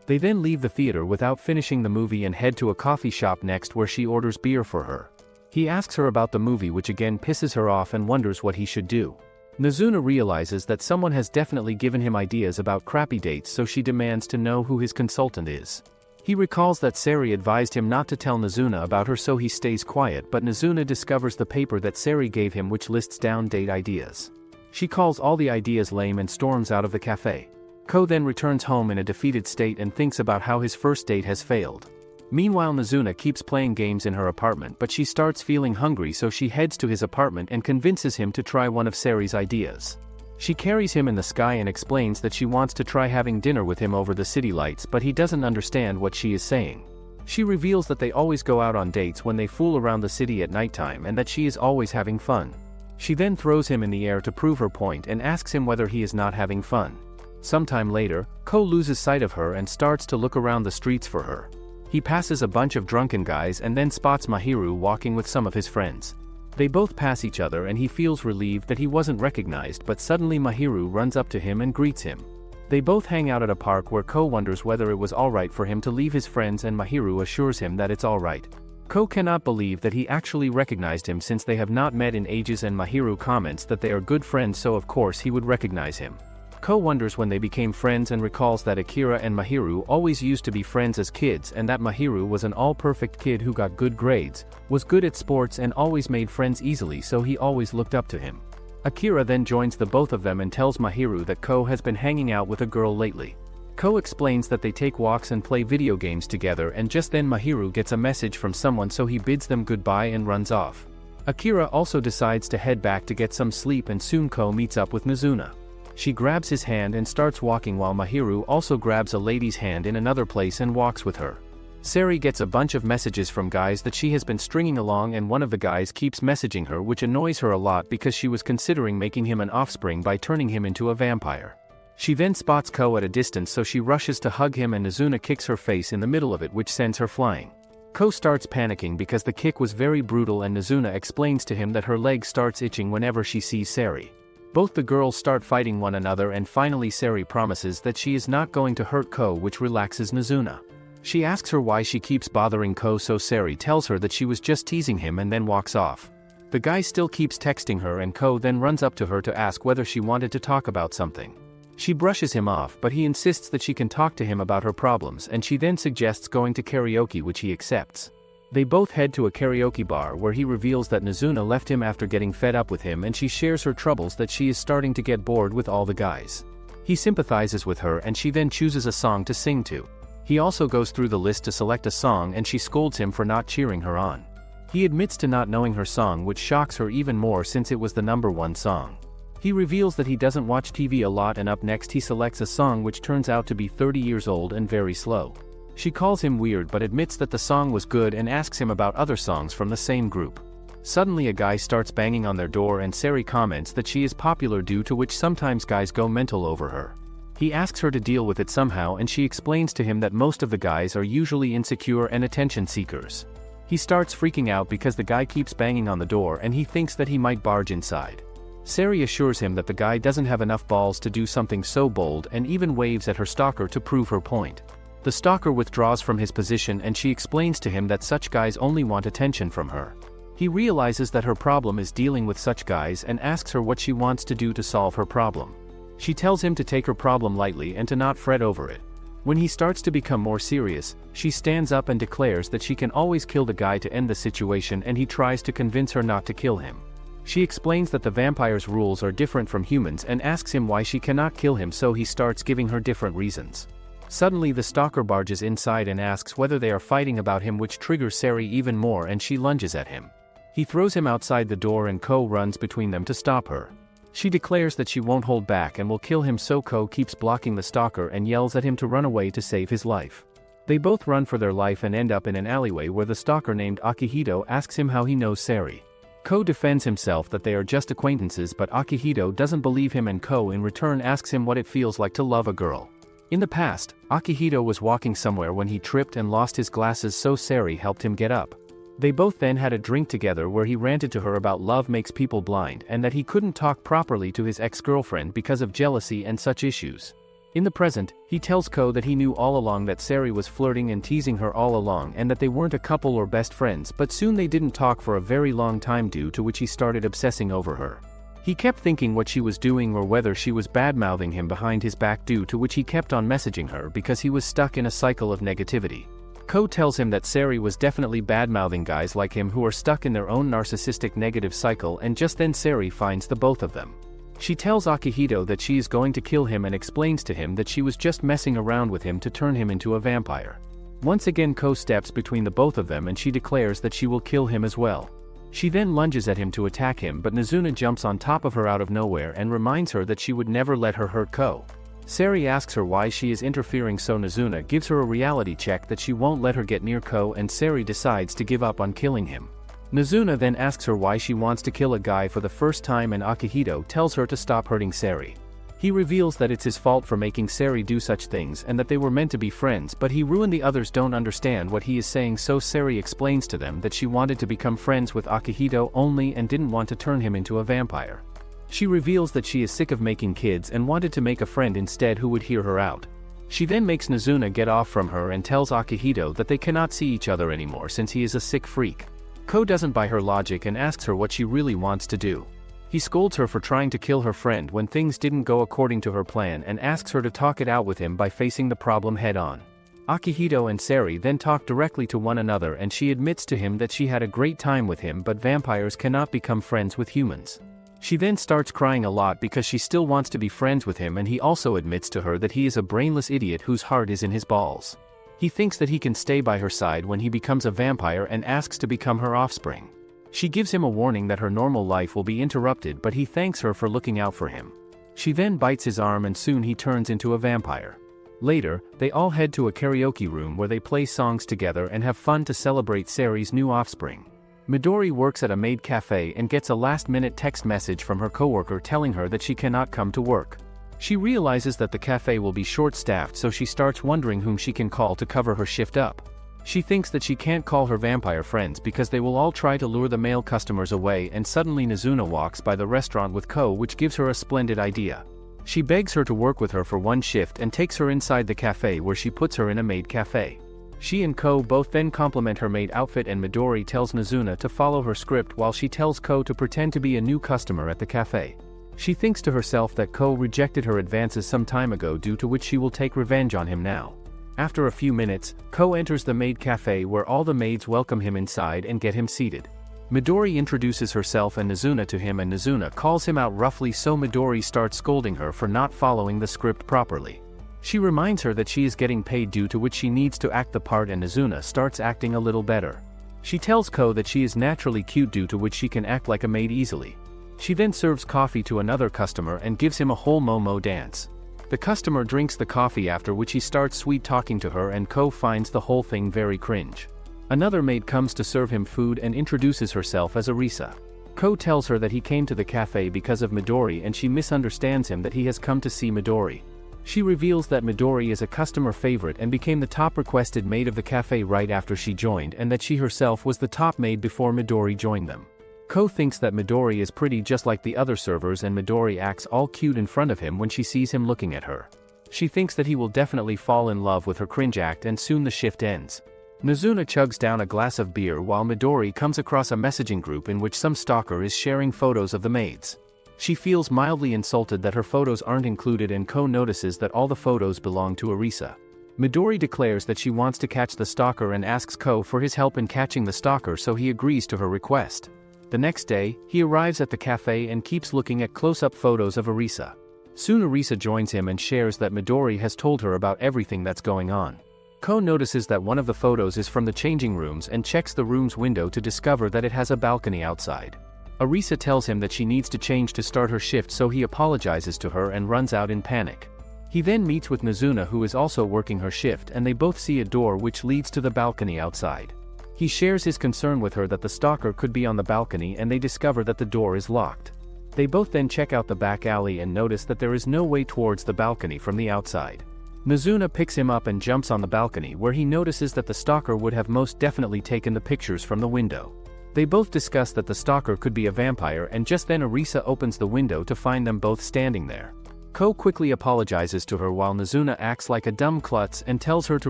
They then leave the theater without finishing the movie and head to a coffee shop next where she orders beer for her. He asks her about the movie, which again pisses her off, and wonders what he should do. Nozuna realizes that someone has definitely given him ideas about crappy dates, so she demands to know who his consultant is. He recalls that Sari advised him not to tell Nozuna about her, so he stays quiet, but Nozuna discovers the paper that Sari gave him, which lists down date ideas. She calls all the ideas lame and storms out of the cafe. Ko then returns home in a defeated state and thinks about how his first date has failed. Meanwhile, Nozuna keeps playing games in her apartment, but she starts feeling hungry, so she heads to his apartment and convinces him to try one of Sari's ideas. She carries him in the sky and explains that she wants to try having dinner with him over the city lights, but he doesn't understand what she is saying. She reveals that they always go out on dates when they fool around the city at nighttime and that she is always having fun. She then throws him in the air to prove her point and asks him whether he is not having fun. Sometime later, Ko loses sight of her and starts to look around the streets for her. He passes a bunch of drunken guys and then spots Mahiru walking with some of his friends. They both pass each other and he feels relieved that he wasn't recognized, but suddenly Mahiru runs up to him and greets him. They both hang out at a park where Ko wonders whether it was alright for him to leave his friends, and Mahiru assures him that it's alright. Ko cannot believe that he actually recognized him since they have not met in ages, and Mahiru comments that they are good friends, so of course he would recognize him. Ko wonders when they became friends and recalls that Akira and Mahiru always used to be friends as kids, and that Mahiru was an all-perfect kid who got good grades, was good at sports, and always made friends easily, so he always looked up to him. Akira then joins the both of them and tells Mahiru that Ko has been hanging out with a girl lately. Ko explains that they take walks and play video games together, and just then Mahiru gets a message from someone, so he bids them goodbye and runs off. Akira also decides to head back to get some sleep, and soon Ko meets up with Nozuna. She grabs his hand and starts walking, while Mahiru also grabs a lady's hand in another place and walks with her. Sari gets a bunch of messages from guys that she has been stringing along, and one of the guys keeps messaging her, which annoys her a lot because she was considering making him an offspring by turning him into a vampire. She then spots Ko at a distance, so she rushes to hug him and Nozuna kicks her face in the middle of it, which sends her flying. Ko starts panicking because the kick was very brutal, and Nozuna explains to him that her leg starts itching whenever she sees Sari. Both the girls start fighting one another, and finally Sari promises that she is not going to hurt Ko, which relaxes Nozuna. She asks her why she keeps bothering Ko, so Sari tells her that she was just teasing him and then walks off. The guy still keeps texting her, and Ko then runs up to her to ask whether she wanted to talk about something. She brushes him off, but he insists that she can talk to him about her problems, and she then suggests going to karaoke, which he accepts. They both head to a karaoke bar where he reveals that Nozuna left him after getting fed up with him, and she shares her troubles that she is starting to get bored with all the guys. He sympathizes with her and she then chooses a song to sing to. He also goes through the list to select a song, and she scolds him for not cheering her on. He admits to not knowing her song, which shocks her even more since it was the #1 song. He reveals that he doesn't watch TV a lot, and up next he selects a song which turns out to be 30 years old and very slow. She calls him weird but admits that the song was good and asks him about other songs from the same group. Suddenly a guy starts banging on their door and Sari comments that she is popular, due to which sometimes guys go mental over her. He asks her to deal with it somehow and she explains to him that most of the guys are usually insecure and attention seekers. He starts freaking out because the guy keeps banging on the door and he thinks that he might barge inside. Sari assures him that the guy doesn't have enough balls to do something so bold and even waves at her stalker to prove her point. The stalker withdraws from his position and she explains to him that such guys only want attention from her. He realizes that her problem is dealing with such guys and asks her what she wants to do to solve her problem. She tells him to take her problem lightly and to not fret over it. When he starts to become more serious, she stands up and declares that she can always kill the guy to end the situation, and he tries to convince her not to kill him. She explains that the vampire's rules are different from humans and asks him why she cannot kill him, so he starts giving her different reasons. Suddenly the stalker barges inside and asks whether they are fighting about him, which triggers Sari even more and she lunges at him. He throws him outside the door and Ko runs between them to stop her. She declares that she won't hold back and will kill him, so Ko keeps blocking the stalker and yells at him to run away to save his life. They both run for their life and end up in an alleyway where the stalker named Akihito asks him how he knows Sari. Ko defends himself that they are just acquaintances, but Akihito doesn't believe him and Ko in return asks him what it feels like to love a girl. In the past, Akihito was walking somewhere when he tripped and lost his glasses, so Sari helped him get up. They both then had a drink together where he ranted to her about love makes people blind and that he couldn't talk properly to his ex-girlfriend because of jealousy and such issues. In the present, he tells Ko that he knew all along that Sari was flirting and teasing her all along and that they weren't a couple or best friends, but soon they didn't talk for a very long time, due to which he started obsessing over her. He kept thinking what she was doing or whether she was bad-mouthing him behind his back, due to which he kept on messaging her because he was stuck in a cycle of negativity. Ko tells him that Sari was definitely bad-mouthing guys like him who are stuck in their own narcissistic negative cycle, and just then Sari finds the both of them. She tells Akihito that she is going to kill him and explains to him that she was just messing around with him to turn him into a vampire. Once again Ko steps between the both of them and she declares that she will kill him as well. She then lunges at him to attack him, but Nizuna jumps on top of her out of nowhere and reminds her that she would never let her hurt Ko. Sari asks her why she is interfering, so Nizuna gives her a reality check that she won't let her get near Ko, and Sari decides to give up on killing him. Nizuna then asks her why she wants to kill a guy for the first time, and Akihito tells her to stop hurting Sari. He reveals that it's his fault for making Sari do such things and that they were meant to be friends, but he ruined. The others don't understand what he is saying, so Sari explains to them that she wanted to become friends with Akihito only and didn't want to turn him into a vampire. She reveals that she is sick of making kids and wanted to make a friend instead who would hear her out. She then makes Nizuna get off from her and tells Akihito that they cannot see each other anymore since he is a sick freak. Ko doesn't buy her logic and asks her what she really wants to do. He scolds her for trying to kill her friend when things didn't go according to her plan and asks her to talk it out with him by facing the problem head on. Akihito and Sari then talk directly to one another and she admits to him that she had a great time with him, but vampires cannot become friends with humans. She then starts crying a lot because she still wants to be friends with him, and he also admits to her that he is a brainless idiot whose heart is in his balls. He thinks that he can stay by her side when he becomes a vampire and asks to become her offspring. She gives him a warning that her normal life will be interrupted, but he thanks her for looking out for him. She then bites his arm and soon he turns into a vampire. Later, they all head to a karaoke room where they play songs together and have fun to celebrate Sari's new offspring. Midori works at a Maid cafe and gets a last-minute text message from her coworker telling her that she cannot come to work. She realizes that the cafe will be short-staffed, so she starts wondering whom she can call to cover her shift up. She thinks that she can't call her vampire friends because they will all try to lure the male customers away, and suddenly Nizuna walks by the restaurant with Ko, which gives her a splendid idea. She begs her to work with her for one shift and takes her inside the cafe, where she puts her in a maid cafe. She and Ko both then compliment her maid outfit, and Midori tells Nizuna to follow her script while she tells Ko to pretend to be a new customer at the cafe. She thinks to herself that Ko rejected her advances some time ago, due to which she will take revenge on him now. After a few minutes, Ko enters the maid cafe where all the maids welcome him inside and get him seated. Midori introduces herself and Nizuna to him, and Nizuna calls him out roughly, so Midori starts scolding her for not following the script properly. She reminds her that she is getting paid, due to which she needs to act the part, and Nizuna starts acting a little better. She tells Ko that she is naturally cute, due to which she can act like a maid easily. She then serves coffee to another customer and gives him a whole Momo dance. The customer drinks the coffee, after which he starts sweet talking to her, and Ko finds the whole thing very cringe. Another maid comes to serve him food and introduces herself as Arisa. Ko tells her that he came to the cafe because of Midori, and she misunderstands him that he has come to see Midori. She reveals that Midori is a customer favorite and became the top requested maid of the cafe right after she joined, and that she herself was the top maid before Midori joined them. Ko thinks that Midori is pretty just like the other servers, and Midori acts all cute in front of him when she sees him looking at her. She thinks that he will definitely fall in love with her cringe act, and soon the shift ends. Nozuna chugs down a glass of beer while Midori comes across a messaging group in which some stalker is sharing photos of the maids. She feels mildly insulted that her photos aren't included, and Ko notices that all the photos belong to Arisa. Midori declares that she wants to catch the stalker and asks Ko for his help in catching the stalker, so he agrees to her request. The next day, he arrives at the cafe and keeps looking at close-up photos of Arisa. Soon Arisa joins him and shares that Midori has told her about everything that's going on. Ko notices that one of the photos is from the changing rooms and checks the room's window to discover that it has a balcony outside. Arisa tells him that she needs to change to start her shift, so he apologizes to her and runs out in panic. He then meets with Nozuna, who is also working her shift, and they both see a door which leads to the balcony outside. He shares his concern with her that the stalker could be on the balcony, and they discover that the door is locked. They both then check out the back alley and notice that there is no way towards the balcony from the outside. Nozuna picks him up and jumps on the balcony, where he notices that the stalker would have most definitely taken the pictures from the window. They both discuss that the stalker could be a vampire, and just then Arisa opens the window to find them both standing there. Ko quickly apologizes to her while Nozuna acts like a dumb klutz and tells her to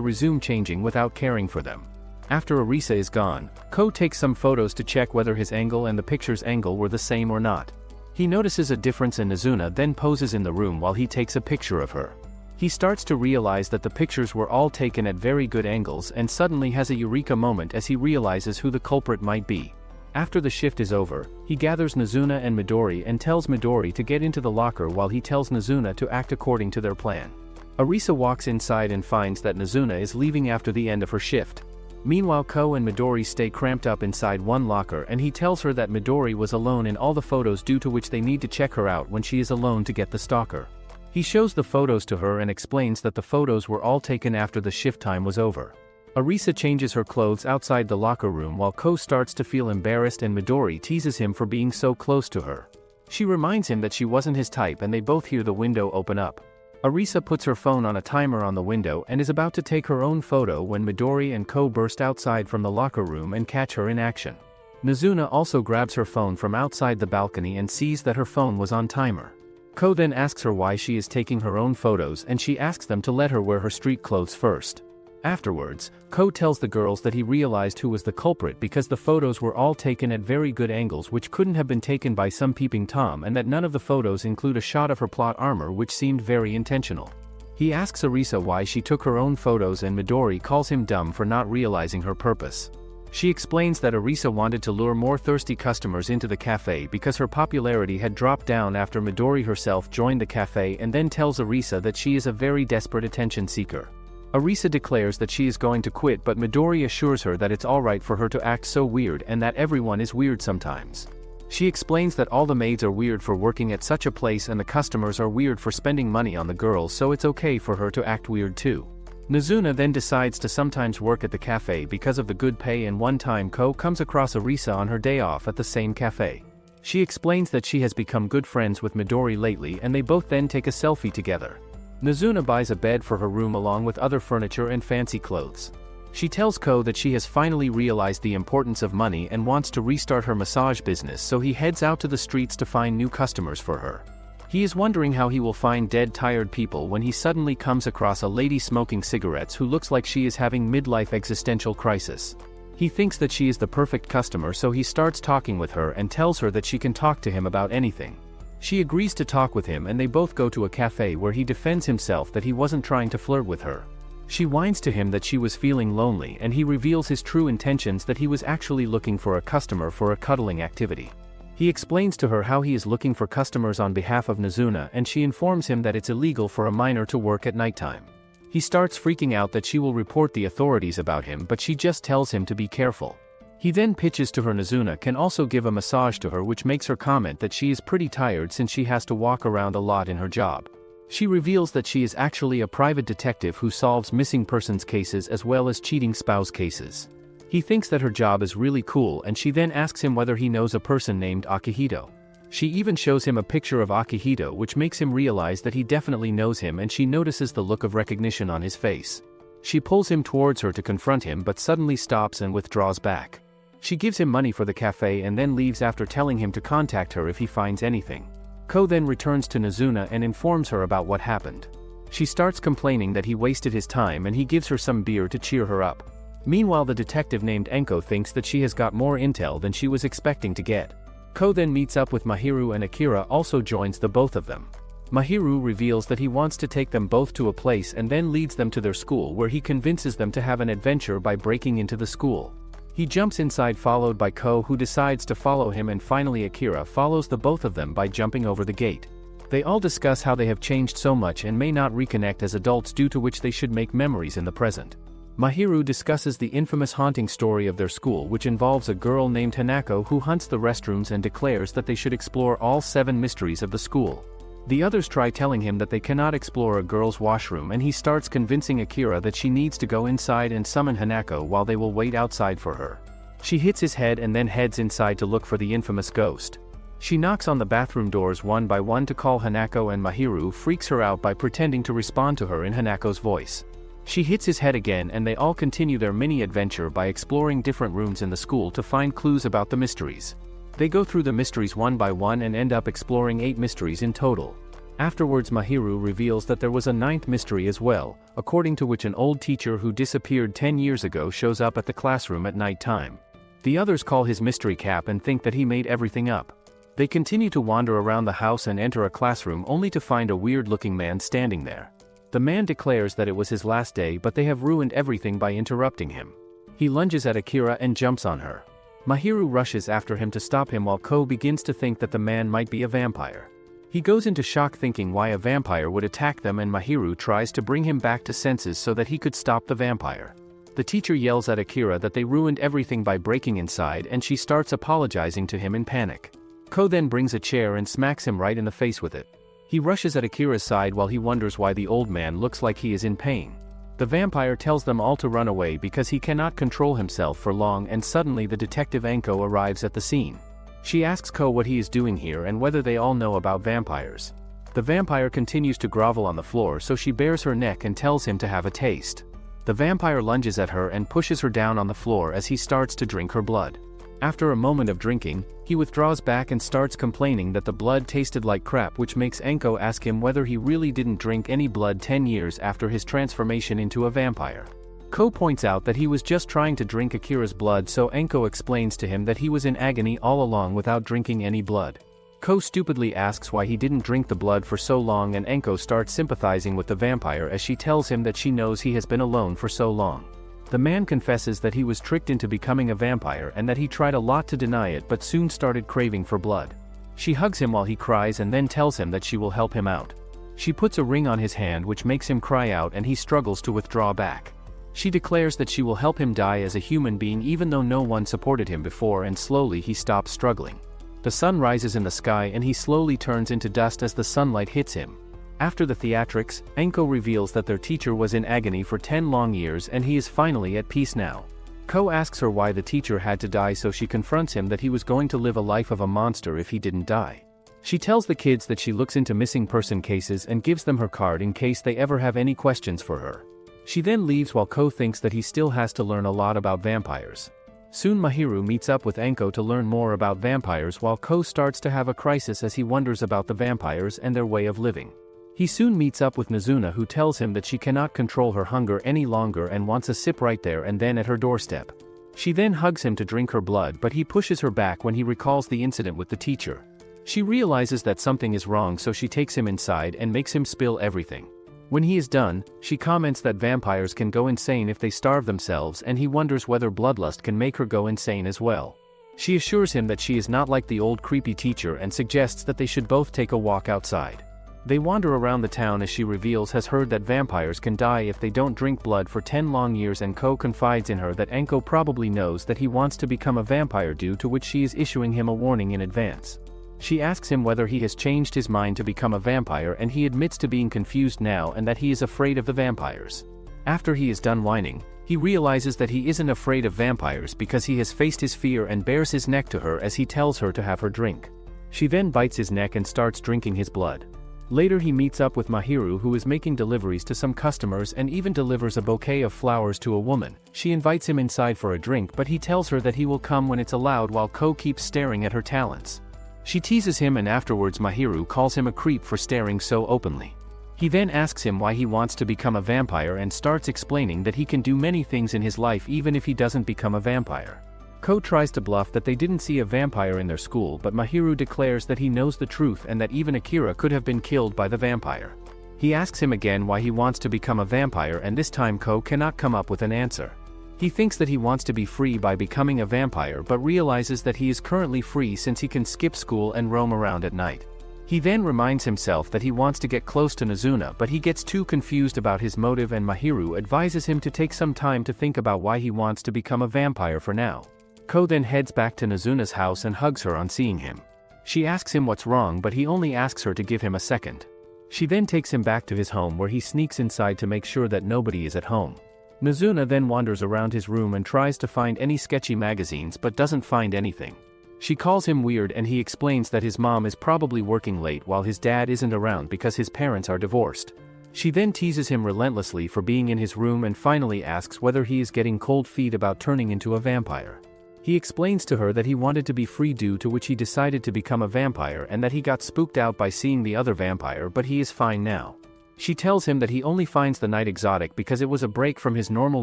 resume changing without caring for them. After Arisa is gone, Ko takes some photos to check whether his angle and the picture's angle were the same or not. He notices a difference, and Nozuna then poses in the room while he takes a picture of her. He starts to realize that the pictures were all taken at very good angles, and suddenly has a eureka moment as he realizes who the culprit might be. After the shift is over, he gathers Nozuna and Midori and tells Midori to get into the locker while he tells Nozuna to act according to their plan. Arisa walks inside and finds that Nozuna is leaving after the end of her shift. Meanwhile, Ko and Midori stay cramped up inside one locker, and he tells her that Midori was alone in all the photos, due to which they need to check her out when she is alone to get the stalker. He shows the photos to her and explains that the photos were all taken after the shift time was over. Arisa changes her clothes outside the locker room while Ko starts to feel embarrassed, and Midori teases him for being so close to her. She reminds him that she wasn't his type, and they both hear the window open up. Arisa puts her phone on a timer on the window and is about to take her own photo when Midori and Ko burst outside from the locker room and catch her in action. Nozuna also grabs her phone from outside the balcony and sees that her phone was on timer. Ko then asks her why she is taking her own photos, and she asks them to let her wear her street clothes first. Afterwards, Ko tells the girls that he realized who was the culprit because the photos were all taken at very good angles which couldn't have been taken by some peeping Tom, and that none of the photos include a shot of her plot armor, which seemed very intentional. He asks Arisa why she took her own photos, and Midori calls him dumb for not realizing her purpose. She explains that Arisa wanted to lure more thirsty customers into the cafe because her popularity had dropped down after Midori herself joined the cafe, and then tells Arisa that she is a very desperate attention seeker. Arisa declares that she is going to quit, but Midori assures her that it's alright for her to act so weird and that everyone is weird sometimes. She explains that all the maids are weird for working at such a place and the customers are weird for spending money on the girls, so it's okay for her to act weird too. Nozuna then decides to sometimes work at the cafe because of the good pay, and one time Ko comes across Arisa on her day off at the same cafe. She explains that she has become good friends with Midori lately, and they both then take a selfie together. Nozuna buys a bed for her room along with other furniture and fancy clothes. She tells Ko that she has finally realized the importance of money and wants to restart her massage business, so he heads out to the streets to find new customers for her. He is wondering how he will find dead, tired people when he suddenly comes across a lady smoking cigarettes who looks like she is having midlife existential crisis. He thinks that she is the perfect customer, so he starts talking with her and tells her that she can talk to him about anything. She agrees to talk with him, and they both go to a cafe where he defends himself that he wasn't trying to flirt with her. She whines to him that she was feeling lonely, and he reveals his true intentions, that he was actually looking for a customer for a cuddling activity. He explains to her how he is looking for customers on behalf of Nozuna, and she informs him that it's illegal for a minor to work at nighttime. He starts freaking out that she will report the authorities about him, but she just tells him to be careful. He then pitches to her Nozuna can also give a massage to her, which makes her comment that she is pretty tired since she has to walk around a lot in her job. She reveals that she is actually a private detective who solves missing persons cases as well as cheating spouse cases. He thinks that her job is really cool, and she then asks him whether he knows a person named Akihito. She even shows him a picture of Akihito, which makes him realize that he definitely knows him, and she notices the look of recognition on his face. She pulls him towards her to confront him but suddenly stops and withdraws back. She gives him money for the cafe and then leaves after telling him to contact her if he finds anything. Ko then returns to Nozuna and informs her about what happened. She starts complaining that he wasted his time, and he gives her some beer to cheer her up. Meanwhile, the detective named Enko thinks that she has got more intel than she was expecting to get. Ko then meets up with Mahiru, and Akira also joins the both of them. Mahiru reveals that he wants to take them both to a place and then leads them to their school, where he convinces them to have an adventure by breaking into the school. He jumps inside, followed by Ko, who decides to follow him, and finally Akira follows the both of them by jumping over the gate. They all discuss how they have changed so much and may not reconnect as adults, due to which they should make memories in the present. Mahiru discusses the infamous haunting story of their school, which involves a girl named Hanako who hunts the restrooms and declares that they should explore all 7 mysteries of the school. The others try telling him that they cannot explore a girl's washroom, and he starts convincing Akira that she needs to go inside and summon Hanako while they will wait outside for her. She hits his head and then heads inside to look for the infamous ghost. She knocks on the bathroom doors one by one to call Hanako, and Mahiru freaks her out by pretending to respond to her in Hanako's voice. She hits his head again, and they all continue their mini-adventure by exploring different rooms in the school to find clues about the mysteries. They go through the mysteries one by one and end up exploring 8 mysteries in total. Afterwards, Mahiru reveals that there was a 9th mystery as well, according to which an old teacher who disappeared 10 years ago shows up at the classroom at night time. The others call his mystery cap and think that he made everything up. They continue to wander around the house and enter a classroom only to find a weird-looking man standing there. The man declares that it was his last day, but they have ruined everything by interrupting him. He lunges at Akira and jumps on her. Mahiru rushes after him to stop him, while Ko begins to think that the man might be a vampire. He goes into shock, thinking why a vampire would attack them, and Mahiru tries to bring him back to senses so that he could stop the vampire. The teacher yells at Akira that they ruined everything by breaking inside, and she starts apologizing to him in panic. Ko then brings a chair and smacks him right in the face with it. He rushes at Akira's side while he wonders why the old man looks like he is in pain. The vampire tells them all to run away because he cannot control himself for long, and suddenly the detective Enko arrives at the scene. She asks Ko what he is doing here and whether they all know about vampires. The vampire continues to grovel on the floor, so she bares her neck and tells him to have a taste. The vampire lunges at her and pushes her down on the floor as he starts to drink her blood. After a moment of drinking, he withdraws back and starts complaining that the blood tasted like crap, which makes Enko ask him whether he really didn't drink any blood 10 years after his transformation into a vampire. Ko points out that he was just trying to drink Akira's blood, so Enko explains to him that he was in agony all along without drinking any blood. Ko stupidly asks why he didn't drink the blood for so long, and Enko starts sympathizing with the vampire as she tells him that she knows he has been alone for so long. The man confesses that he was tricked into becoming a vampire and that he tried a lot to deny it but soon started craving for blood. She hugs him while he cries and then tells him that she will help him out. She puts a ring on his hand, which makes him cry out, and he struggles to withdraw back. She declares that she will help him die as a human being even though no one supported him before, and slowly he stops struggling. The sun rises in the sky and he slowly turns into dust as the sunlight hits him. After the theatrics, Enko reveals that their teacher was in agony for 10 long years and he is finally at peace now. Ko asks her why the teacher had to die, so she confronts him that he was going to live a life of a monster if he didn't die. She tells the kids that she looks into missing person cases and gives them her card in case they ever have any questions for her. She then leaves while Ko thinks that he still has to learn a lot about vampires. Soon Mahiru meets up with Enko to learn more about vampires, while Ko starts to have a crisis as he wonders about the vampires and their way of living. He soon meets up with Nozuna, who tells him that she cannot control her hunger any longer and wants a sip right there and then at her doorstep. She then hugs him to drink her blood, but he pushes her back when he recalls the incident with the teacher. She realizes that something is wrong, so she takes him inside and makes him spill everything. When he is done, she comments that vampires can go insane if they starve themselves, and he wonders whether bloodlust can make her go insane as well. She assures him that she is not like the old creepy teacher and suggests that they should both take a walk outside. They wander around the town as she reveals has heard that vampires can die if they don't drink blood for 10 long years, and Ko confides in her that Anko probably knows that he wants to become a vampire, due to which she is issuing him a warning in advance. She asks him whether he has changed his mind to become a vampire, and he admits to being confused now and that he is afraid of the vampires. After he is done whining, he realizes that he isn't afraid of vampires because he has faced his fear and bares his neck to her as he tells her to have her drink. She then bites his neck and starts drinking his blood. Later he meets up with Mahiru, who is making deliveries to some customers and even delivers a bouquet of flowers to a woman. She invites him inside for a drink, but he tells her that he will come when it's allowed, while Ko keeps staring at her talents. She teases him, and afterwards Mahiru calls him a creep for staring so openly. He then asks him why he wants to become a vampire and starts explaining that he can do many things in his life even if he doesn't become a vampire. Ko tries to bluff that they didn't see a vampire in their school, but Mahiru declares that he knows the truth and that even Akira could have been killed by the vampire. He asks him again why he wants to become a vampire, and this time Ko cannot come up with an answer. He thinks that he wants to be free by becoming a vampire, but realizes that he is currently free since he can skip school and roam around at night. He then reminds himself that he wants to get close to Nazuna, but he gets too confused about his motive, and Mahiru advises him to take some time to think about why he wants to become a vampire for now. Ko then heads back to Nazuna's house and hugs her on seeing him. She asks him what's wrong, but he only asks her to give him a second. She then takes him back to his home, where he sneaks inside to make sure that nobody is at home. Nazuna then wanders around his room and tries to find any sketchy magazines but doesn't find anything. She calls him weird, and he explains that his mom is probably working late while his dad isn't around because his parents are divorced. She then teases him relentlessly for being in his room and finally asks whether he is getting cold feet about turning into a vampire. He explains to her that he wanted to be free, due to which he decided to become a vampire, and that he got spooked out by seeing the other vampire, but he is fine now. She tells him that he only finds the night exotic because it was a break from his normal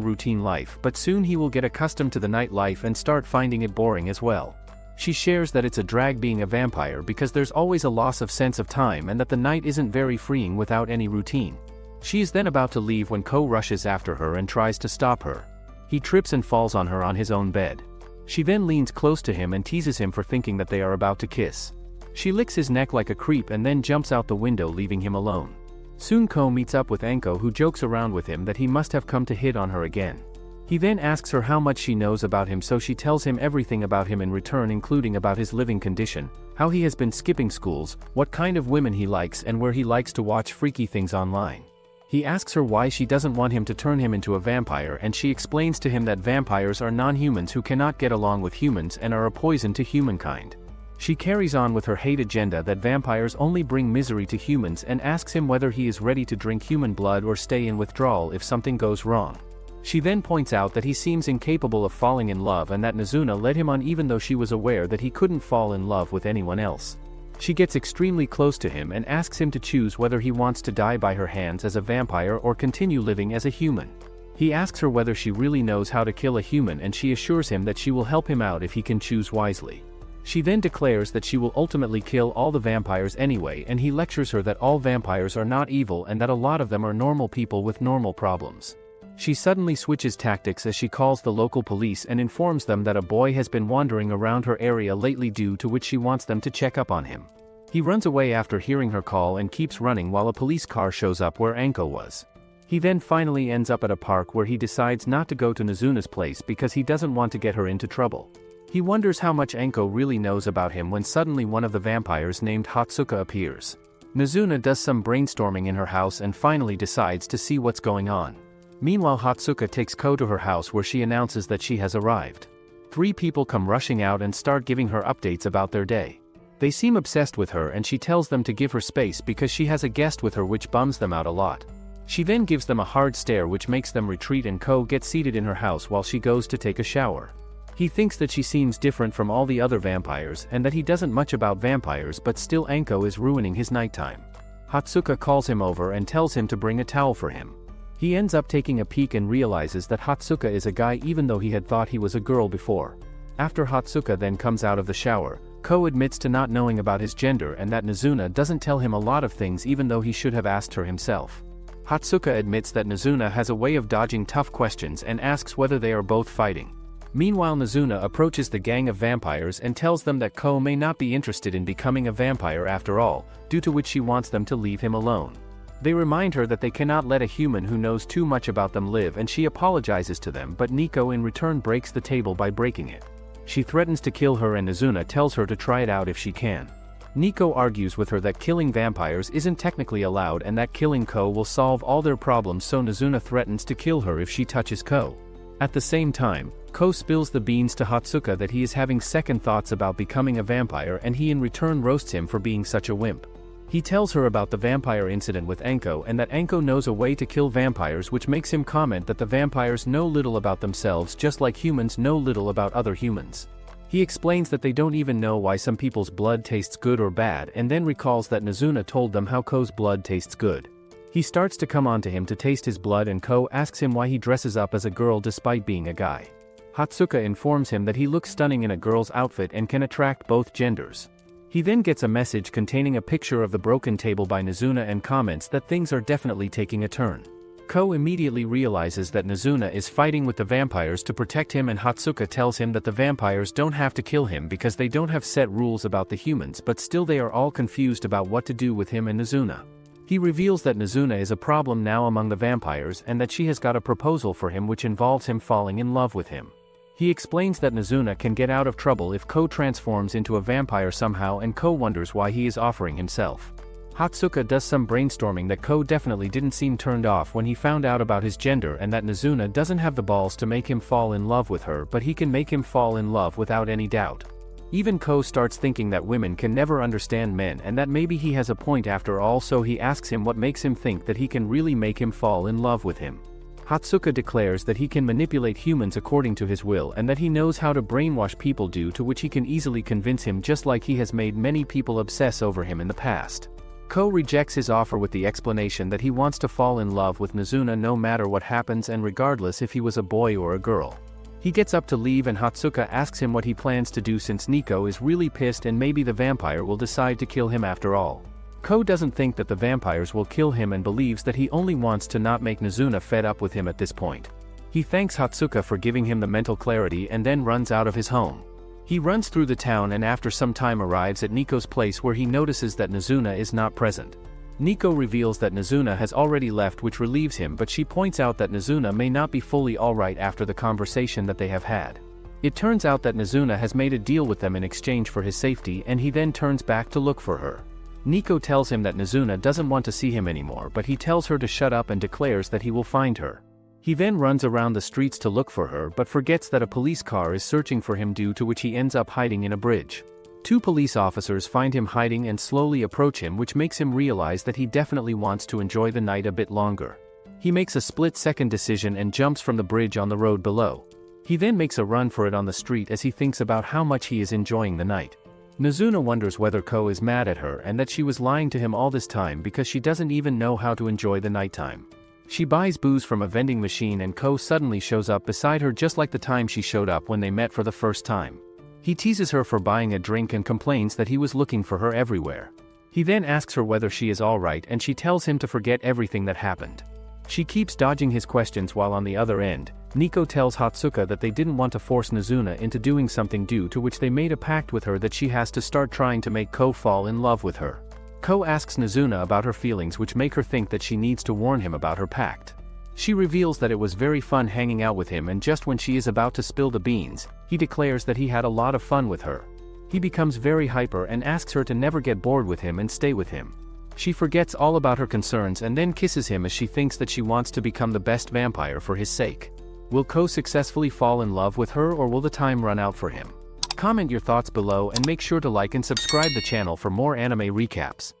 routine life, but soon he will get accustomed to the night life and start finding it boring as well. She shares that it's a drag being a vampire because there's always a loss of sense of time and that the night isn't very freeing without any routine. She is then about to leave when Ko rushes after her and tries to stop her. He trips and falls on her on his own bed. She then leans close to him and teases him for thinking that they are about to kiss. She licks his neck like a creep and then jumps out the window, leaving him alone. Soon Ko meets up with Anko, who jokes around with him that he must have come to hit on her again. He then asks her how much she knows about him, so she tells him everything about him in return, including about his living condition, how he has been skipping schools, what kind of women he likes, and where he likes to watch freaky things online. He asks her why she doesn't want him to turn him into a vampire, and she explains to him that vampires are non-humans who cannot get along with humans and are a poison to humankind. She carries on with her hate agenda that vampires only bring misery to humans and asks him whether he is ready to drink human blood or stay in withdrawal if something goes wrong. She then points out that he seems incapable of falling in love and that Nazuna led him on, even though she was aware that he couldn't fall in love with anyone else. She gets extremely close to him and asks him to choose whether he wants to die by her hands as a vampire or continue living as a human. He asks her whether she really knows how to kill a human, and she assures him that she will help him out if he can choose wisely. She then declares that she will ultimately kill all the vampires anyway, and he lectures her that all vampires are not evil and that a lot of them are normal people with normal problems. She suddenly switches tactics as she calls the local police and informs them that a boy has been wandering around her area lately, due to which she wants them to check up on him. He runs away after hearing her call and keeps running while a police car shows up where Anko was. He then finally ends up at a park where he decides not to go to Nazuna's place because he doesn't want to get her into trouble. He wonders how much Anko really knows about him when suddenly one of the vampires named Hatsuka appears. Nazuna does some brainstorming in her house and finally decides to see what's going on. Meanwhile, Hatsuka takes Ko to her house where she announces that she has arrived. 3 people come rushing out and start giving her updates about their day. They seem obsessed with her and she tells them to give her space because she has a guest with her, which bums them out a lot. She then gives them a hard stare which makes them retreat, and Ko gets seated in her house while she goes to take a shower. He thinks that she seems different from all the other vampires and that he doesn't much about vampires, but still Anko is ruining his nighttime. Hatsuka calls him over and tells him to bring a towel for him. He ends up taking a peek and realizes that Hatsuka is a guy, even though he had thought he was a girl before. After Hatsuka then comes out of the shower, Ko admits to not knowing about his gender and that Nazuna doesn't tell him a lot of things, even though he should have asked her himself. Hatsuka admits that Nazuna has a way of dodging tough questions and asks whether they are both fighting. Meanwhile, Nozuna approaches the gang of vampires and tells them that Ko may not be interested in becoming a vampire after all, due to which she wants them to leave him alone. They remind her that they cannot let a human who knows too much about them live, and she apologizes to them, but Nico in return breaks the table by breaking it. She threatens to kill her and Nozuna tells her to try it out if she can. Nico argues with her that killing vampires isn't technically allowed and that killing Ko will solve all their problems, so Nozuna threatens to kill her if she touches Ko. At the same time, Ko spills the beans to Hatsuka that he is having second thoughts about becoming a vampire, and he in return roasts him for being such a wimp. He tells her about the vampire incident with Anko and that Anko knows a way to kill vampires, which makes him comment that the vampires know little about themselves just like humans know little about other humans. He explains that they don't even know why some people's blood tastes good or bad, and then recalls that Nozuna told them how Ko's blood tastes good. He starts to come on to him to taste his blood, and Ko asks him why he dresses up as a girl despite being a guy. Hatsuka informs him that he looks stunning in a girl's outfit and can attract both genders. He then gets a message containing a picture of the broken table by Nozuna and comments that things are definitely taking a turn. Ko immediately realizes that Nozuna is fighting with the vampires to protect him, and Hatsuka tells him that the vampires don't have to kill him because they don't have set rules about the humans, but still they are all confused about what to do with him and Nozuna. He reveals that Nozuna is a problem now among the vampires and that she has got a proposal for him which involves him falling in love with him. He explains that Nozuna can get out of trouble if Ko transforms into a vampire somehow, and Ko wonders why he is offering himself. Hatsuka does some brainstorming that Ko definitely didn't seem turned off when he found out about his gender, and that Nozuna doesn't have the balls to make him fall in love with her, but he can make him fall in love without any doubt. Even Ko starts thinking that women can never understand men and that maybe he has a point after all, so he asks him what makes him think that he can really make him fall in love with him. Hatsuka declares that he can manipulate humans according to his will and that he knows how to brainwash people, due to which he can easily convince him, just like he has made many people obsess over him in the past. Ko rejects his offer with the explanation that he wants to fall in love with Nozuna no matter what happens and regardless if he was a boy or a girl. He gets up to leave and Hatsuka asks him what he plans to do since Nico is really pissed and maybe the vampire will decide to kill him after all. Ko doesn't think that the vampires will kill him and believes that he only wants to not make Nozuna fed up with him at this point. He thanks Hatsuka for giving him the mental clarity and then runs out of his home. He runs through the town and after some time arrives at Nico's place, where he notices that Nozuna is not present. Nico reveals that Nozuna has already left, which relieves him, but she points out that Nozuna may not be fully alright after the conversation that they have had. It turns out that Nozuna has made a deal with them in exchange for his safety, and he then turns back to look for her. Nico tells him that Nozuna doesn't want to see him anymore, but he tells her to shut up and declares that he will find her. He then runs around the streets to look for her but forgets that a police car is searching for him, due to which he ends up hiding in a bridge. Two police officers find him hiding and slowly approach him, which makes him realize that he definitely wants to enjoy the night a bit longer. He makes a split-second decision and jumps from the bridge on the road below. He then makes a run for it on the street as he thinks about how much he is enjoying the night. Nozuna wonders whether Ko is mad at her and that she was lying to him all this time because she doesn't even know how to enjoy the nighttime. She buys booze from a vending machine and Ko suddenly shows up beside her, just like the time she showed up when they met for the first time. He teases her for buying a drink and complains that he was looking for her everywhere. He then asks her whether she is alright and she tells him to forget everything that happened. She keeps dodging his questions, while on the other end, Nico tells Hatsuka that they didn't want to force Nozuna into doing something, due to which they made a pact with her that she has to start trying to make Ko fall in love with her. Ko asks Nozuna about her feelings, which make her think that she needs to warn him about her pact. She reveals that it was very fun hanging out with him, and just when she is about to spill the beans, he declares that he had a lot of fun with her. He becomes very hyper and asks her to never get bored with him and stay with him. She forgets all about her concerns and then kisses him as she thinks that she wants to become the best vampire for his sake. Will Ko successfully fall in love with her, or will the time run out for him? Comment your thoughts below and make sure to like and subscribe the channel for more anime recaps.